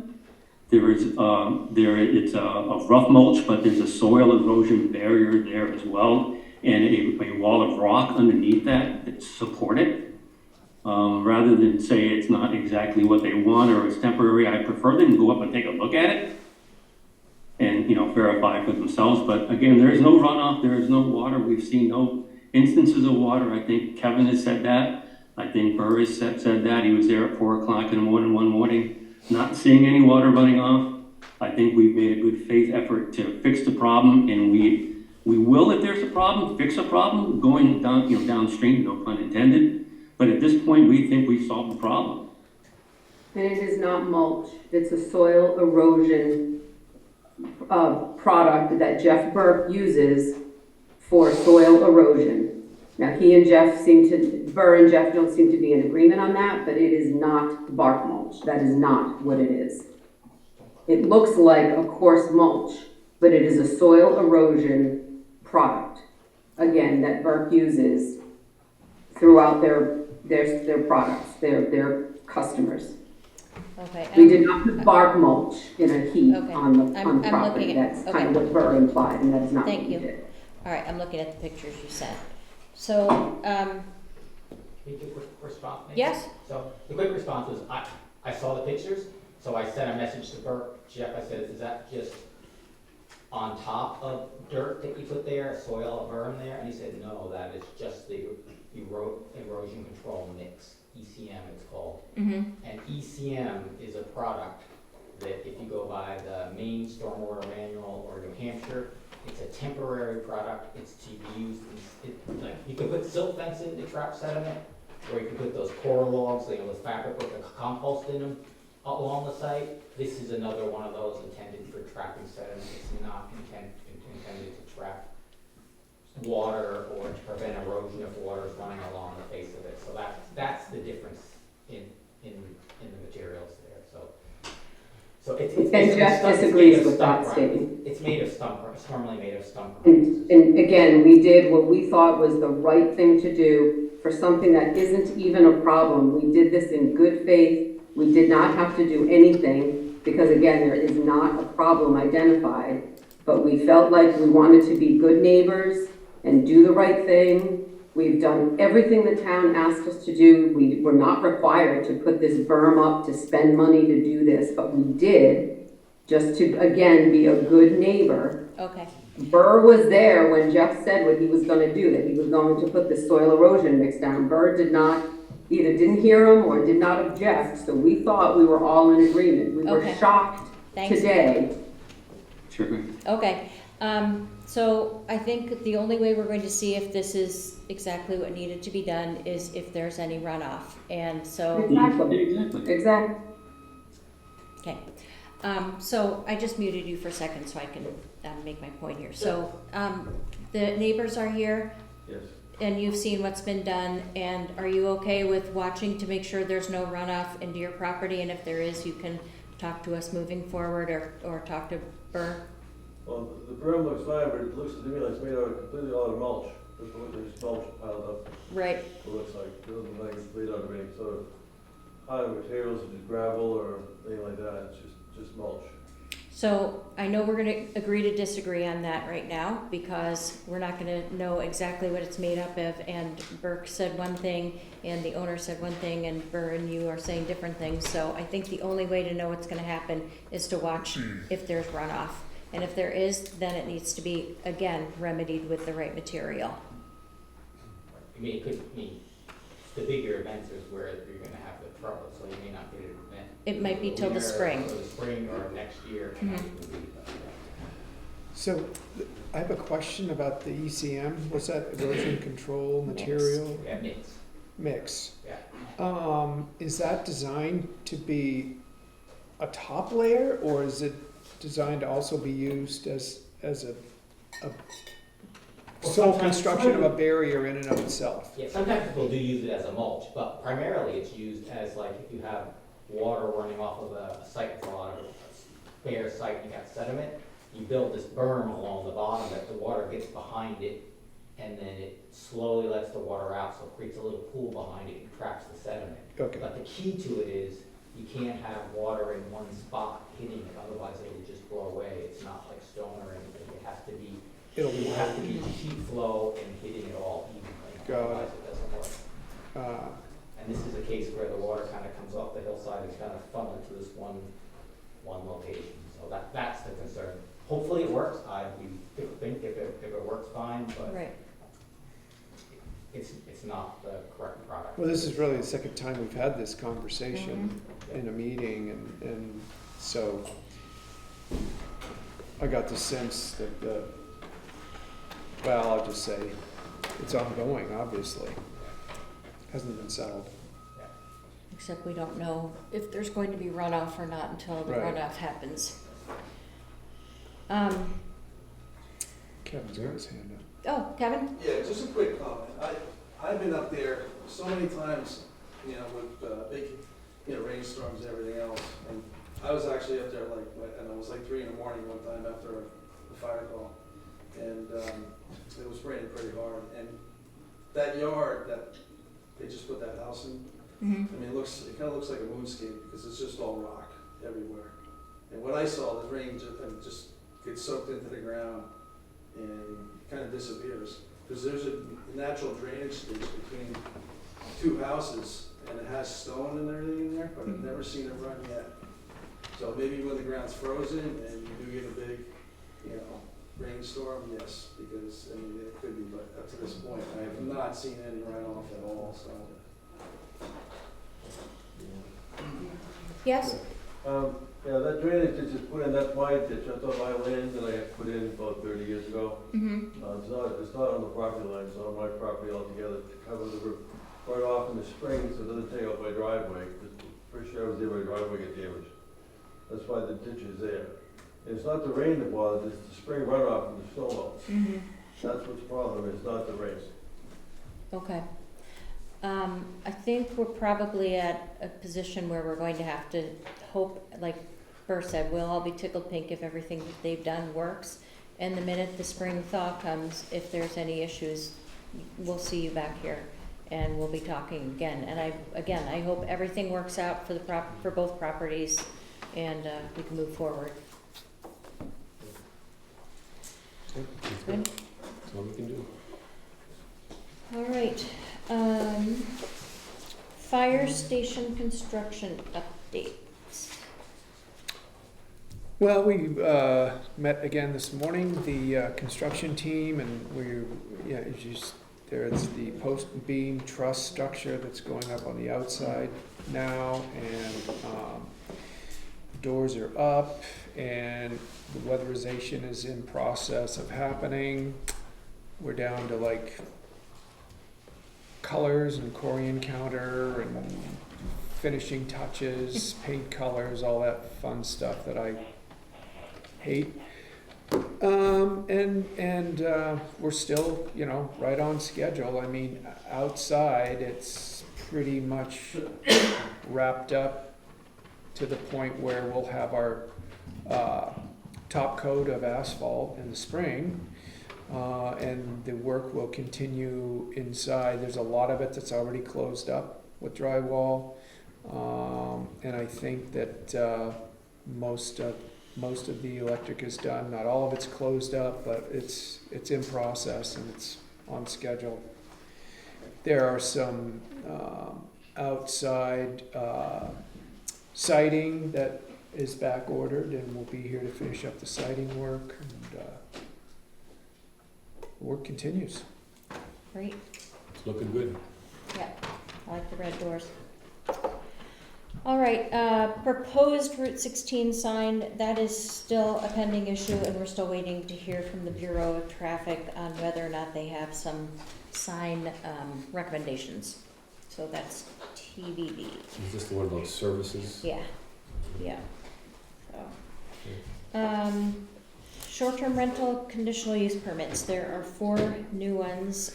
It's a rough mulch, but there's a soil erosion barrier there as well, and a wall of rock underneath that support it. Rather than say it's not exactly what they want or it's temporary, I prefer them to go up and take a look at it and, verify for themselves. But again, there is no runoff, there is no water. We've seen no instances of water. I think Kevin has said that. I think Burr has said that. He was there at 4 o'clock in the morning one morning, not seeing any water running off. I think we've made a good faith effort to fix the problem, and we will, if there's a problem, fix a problem going down, downstream, no pun intended. But at this point, we think we've solved the problem. And it is not mulch. It's a soil erosion product that Jeff Burke uses for soil erosion. Now, Burr and Jeff don't seem to be in agreement on that, but it is not bark mulch. That is not what it is. It looks like a coarse mulch, but it is a soil erosion product, again, that Burke uses throughout their products, their customers. Okay. We did not put bark mulch in a heap Okay. on the property. That's okay. kind of what Burr implied, and that is not what Thank we you. did. All right, I'm looking at the pictures you sent. So, Can you give a quick response? Maybe? Yes. So the quick response was, I saw the pictures, so I sent a message to Jeff. I said, is that just on top of dirt that you put there, soil, a berm there? And he said, no, that is just the erosion control mix. ECM it's called. Mm-hmm. And ECM is a product that if you go by the Maine Stormwater Manual or New Hampshire, it's a temporary product. It's to be used, like you can put silt fence in to trap sediment, where you can put those core logs, you know, the fabric with the compost in them along the site. This is another one of those intended for trapping sediment. It's not intended to trap water or to prevent erosion if water is running along the face of it. So that's the difference in the materials there. So it's And Jeff disagrees with that statement. It's made of stump, it's normally made of stump. And again, we did what we thought was the right thing to do for something that isn't even a problem. We did this in good faith. We did not have to do anything because, again, there is not a problem identified. But we felt like we wanted to be good neighbors and do the right thing. We've done everything the town asked us to do. We were not required to put this berm up to spend money to do this, but we did just to, again, be a good neighbor. Okay. Burr was there when Jeff said what he was going to do, that he was going to put the soil erosion mix down. Burr either didn't hear him or did not object, so we thought we were all in agreement. We were Okay. shocked Thanks. today. Sure. Okay, so I think the only way we're going to see if this is exactly what needed to be done is if there's any runoff, and so. Exactly. Okay, so I just muted you for a second so I can make my point here. So, the neighbors are here? Yes. And you've seen what's been done, and are you okay with watching to make sure there's no runoff into your property? And if there is, you can talk to us moving forward or talk to Burr? Well, the berm looks fine, but it looks to me like it's made out of completely out of mulch. There's mulch piled up. Right. It looks like, it doesn't look like it's made out of any sort of hard materials, such as gravel or anything like that. It's just mulch. So I know we're gonna agree to disagree on that right now because we're not gonna know exactly what it's made up of, and Burke said one thing and the owner said one thing and Burr and you are saying different things. So I think the only way to know what's gonna happen is to watch if there's runoff. And if there is, then it needs to be, again, remedied with the right material. I mean, it could mean the bigger events is where you're gonna have the trouble, so you may not get an event. It might be till the spring. Or the spring or next year. It may not even be, So I have a question about the ECM. What's that, erosion control material? Yeah, mix. Mix. Yeah. Is that designed to be a top layer, or is it designed to also be used as a sole construction of a barrier in and of itself? Yeah, sometimes people do use it as a mulch, but primarily it's used as like if you have water running off of a site with a lot of bare site, you got sediment, you build this berm along the bottom that the water gets behind it, and then it slowly lets the water out, so it creates a little pool behind it and traps the sediment. Okay. But the key to it is you can't have water in one spot hitting it, otherwise it will just blow away. It's not like stone or anything. It has to be, it has to be heat flow and hitting it all evenly. Otherwise it doesn't work. And this is a case where the water kind of comes off the hillside and kind of funneled to this one location. So that's the concern. Hopefully it works. We think if it works fine, but right. It's not the correct product. Well, this is really the second time we've had this conversation in a meeting, and so I got the sense that well, I'll just say it's ongoing, obviously. Hasn't been settled. Except we don't know if there's going to be runoff or not until the Right. runoff happens. Kevin's got his hand up. Oh, Kevin? Yeah, just a quick comment. I've been up there so many times, you know, with big, you know, rainstorms and everything else. And I was actually up there and it was like 3 in the morning one time after the fire call. And it was raining pretty hard. And that yard that they just put that house in, I mean, it kind of looks like a moonscape because it's just all rock everywhere. And what I saw, the rain just gets soaked into the ground and kind of disappears. Because there's a natural drainage space between 2 houses, and it has stone and everything in there, but I've never seen it run yet. So maybe when the ground's frozen and you do get a big, you know, rainstorm, yes, because I mean it could be, but up to this point, I have not seen any runoff at all. So. Yes? Yeah, that drainage ditch is put in, that's my ditch, that's on my land that I had put in about 30 years ago. It's not on the property line, it's on my property altogether to cover the right off in the spring, so it doesn't take out my driveway. 'Cause first year I was there, my driveway got damaged. That's why the ditch is there. And it's not the rain that bothers, it's the spring runoff from the snowmelt. That's what's the problem, it's not the rain. Okay. I think we're probably at a position where we're going to have to hope, like Burr said, we'll all be tickled pink if everything that they've done works. And the minute the spring thaw comes, if there's any issues, we'll see you back here and we'll be talking again. And I hope everything works out for for both properties and we can move forward. Good? That's all we can do. All right. Fire station construction updates. Well, we met again this morning, the construction team, and there's the post beam truss structure that's going up on the outside now, and doors are up, and the weatherization is in process of happening. We're down to like colors and corian counter and finishing touches, paint colors, all that fun stuff that I hate. And we're still, right on schedule. I mean, outside, it's pretty much wrapped up to the point where we'll have our top coat of asphalt in the spring. And the work will continue inside. There's a lot of it that's already closed up with drywall. And I think that most of the electric is done. Not all of it's closed up, but it's in process and it's on schedule. There are some outside siding that is back ordered, and we'll be here to finish up the siding work. And, work continues. Great. It's looking good. Yeah, I like the red doors. All right, proposed Route 16 sign, that is still a pending issue, and we're still waiting to hear from the Bureau of Traffic on whether or not they have some sign recommendations. So that's TBD. Is this the one about services? Yeah, yeah. So, short-term rental conditional use permits. There are 4 new ones.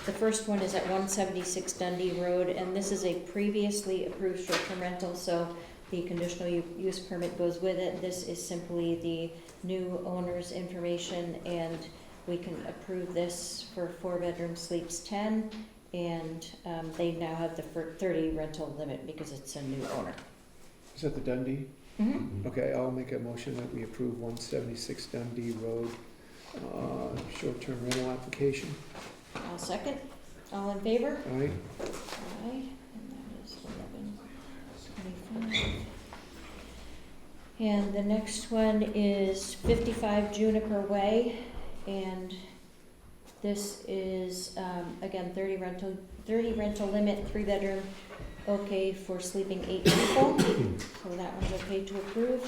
The first one is at 176 Dundee Road, and this is a previously approved short-term rental, so the conditional use permit goes with it. This is simply the new owner's information, and we can approve this for 4-bedroom sleeps 10, and they now have the 30 rental limit because it's a new owner. Is that the Dundee? Mm-hmm. Okay, I'll make a motion that we approve 176 Dundee Road, short-term rental application. I'll second. All in favor? Aye. Aye. And that is 11:25. And the next one is 55 Juniper Way, and this is, again, 30 rental limit, 3-bedroom, okay for sleeping 8 people, so that one's okay to approve.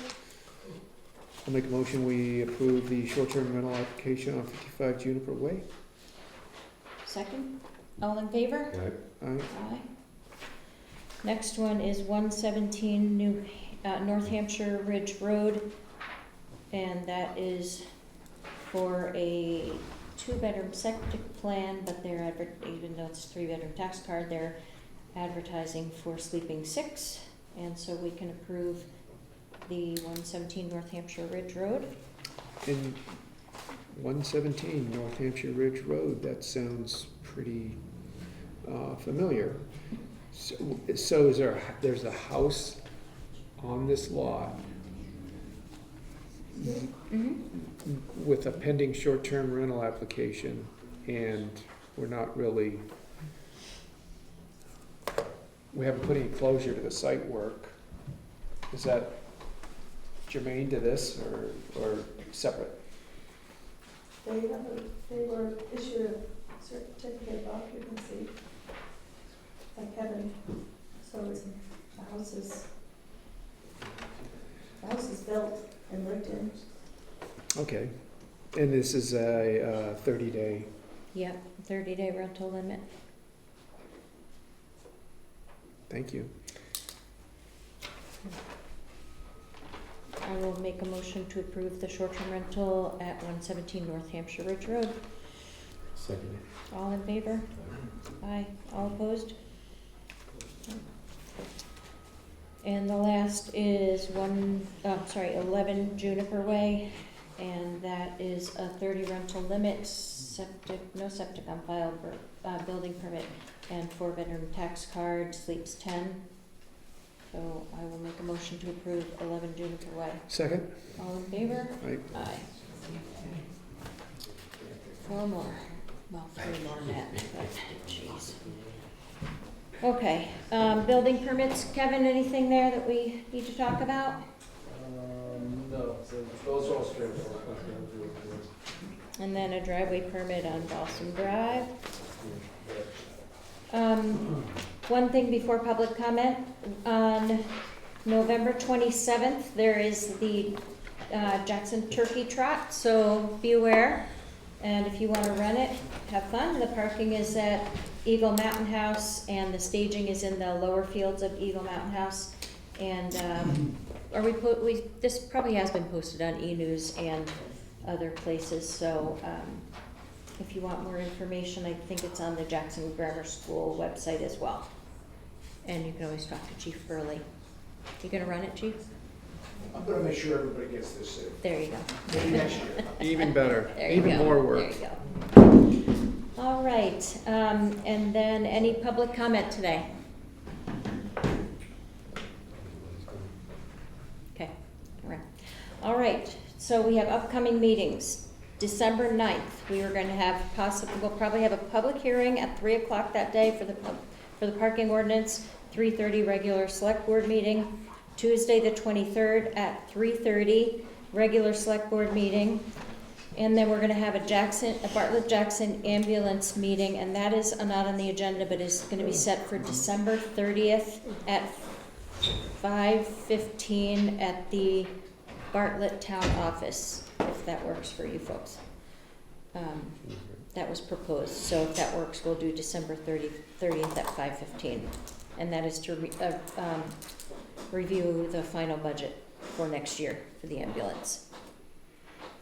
I'll make a motion, we approve the short-term rental application on 55 Juniper Way. Second, all in favor? Aye. Aye. Next one is 117 North Hampshire Ridge Road, and that is for a 2-bedroom septic plan, but they're even though it's a 3-bedroom tax card, they're advertising for sleeping 6, and so we can approve the 117 North Hampshire Ridge Road. And 117 North Hampshire Ridge Road, that sounds pretty familiar. So is there's a house on this lot with a pending short-term rental application, and we're not really, we haven't put any closure to the site work. Is that germane to this or separate? They were issued a certificate of occupancy by Kevin, so the house is built and lived in. Okay, and this is a 30-day. Yep, 30-day rental limit. Thank you. I will make a motion to approve the short-term rental at 117 North Hampshire Ridge Road. Second. All in favor? Aye. All opposed? And the last is 11 Juniper Way, and that is a 30 rental limit, no septic on file, building permit, and 4-bedroom tax card, sleeps 10. So I will make a motion to approve 11 Juniper Way. Second? All in favor? Aye. Aye. 4 more. Well, 3 more net, but jeez. Okay, building permits. Kevin, anything there that we need to talk about? No, so those are all straightforward. And then a driveway permit on Balsam Drive. One thing before public comment, on November 27th, there is the Jackson Turkey Trot, so be aware. And if you want to run it, have fun. The parking is at Eagle Mountain House, and the staging is in the lower fields of Eagle Mountain House. And this probably has been posted on E-News and other places, so if you want more information, I think it's on the Jackson Grammar School website as well. And you can always talk to Chief Burley. You gonna run it, Chief? I'm gonna make sure everybody gets this in. There you go. Maybe next year. Even better, There you even go. more work. There you go. All right, and then any public comment today? Okay, all right, so we have upcoming meetings. December 9th, we'll probably have a public hearing at 3 o'clock that day for the parking ordinance, 3:30 regular select board meeting. Tuesday the 23rd at 3:30, regular select board meeting. And then we're gonna have a Bartlett Jackson ambulance meeting, and that is not on the agenda, but is gonna be set for December 30th at 5:15 at the Bartlett Town Office, if that works for you folks. That was proposed, so if that works, we'll do December 30th at 5:15. And that is to review the final budget for next year for the ambulance.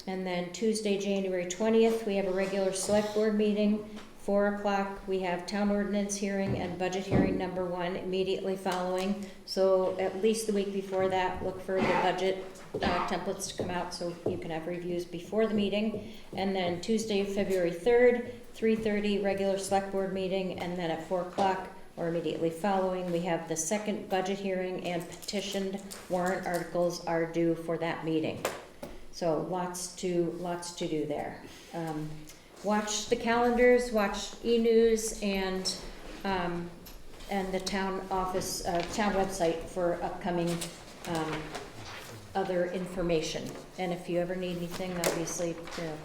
And then Tuesday, January 20th, we have a regular select board meeting, 4 o'clock. We have town ordinance hearing and budget hearing number 1 immediately following. So at least the week before that, look for the budget templates to come out so you can have reviews before the meeting. And then Tuesday, February 3rd, 3:30, regular select board meeting, and then at 4 o'clock, or immediately following, we have the second budget hearing, and petitioned warrant articles are due for that meeting. So lots to do there. Watch the calendars, watch E-News and the town office, town website for upcoming other information. And if you ever need anything, obviously,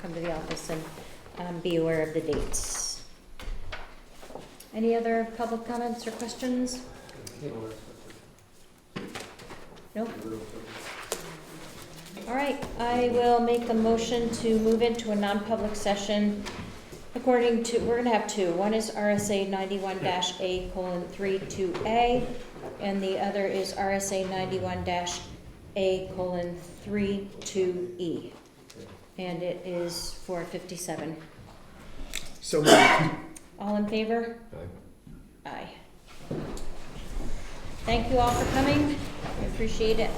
come to the office and be aware of the dates. Any other public comments or questions? Nope. All right, I will make a motion to move into a non-public session according to, we're gonna have 2. One is RSA 91-A:32A, and the other is RSA 91-A:32E. And it is for 57. So moved. All in favor? Aye. Aye. Thank you all for coming. I appreciate it.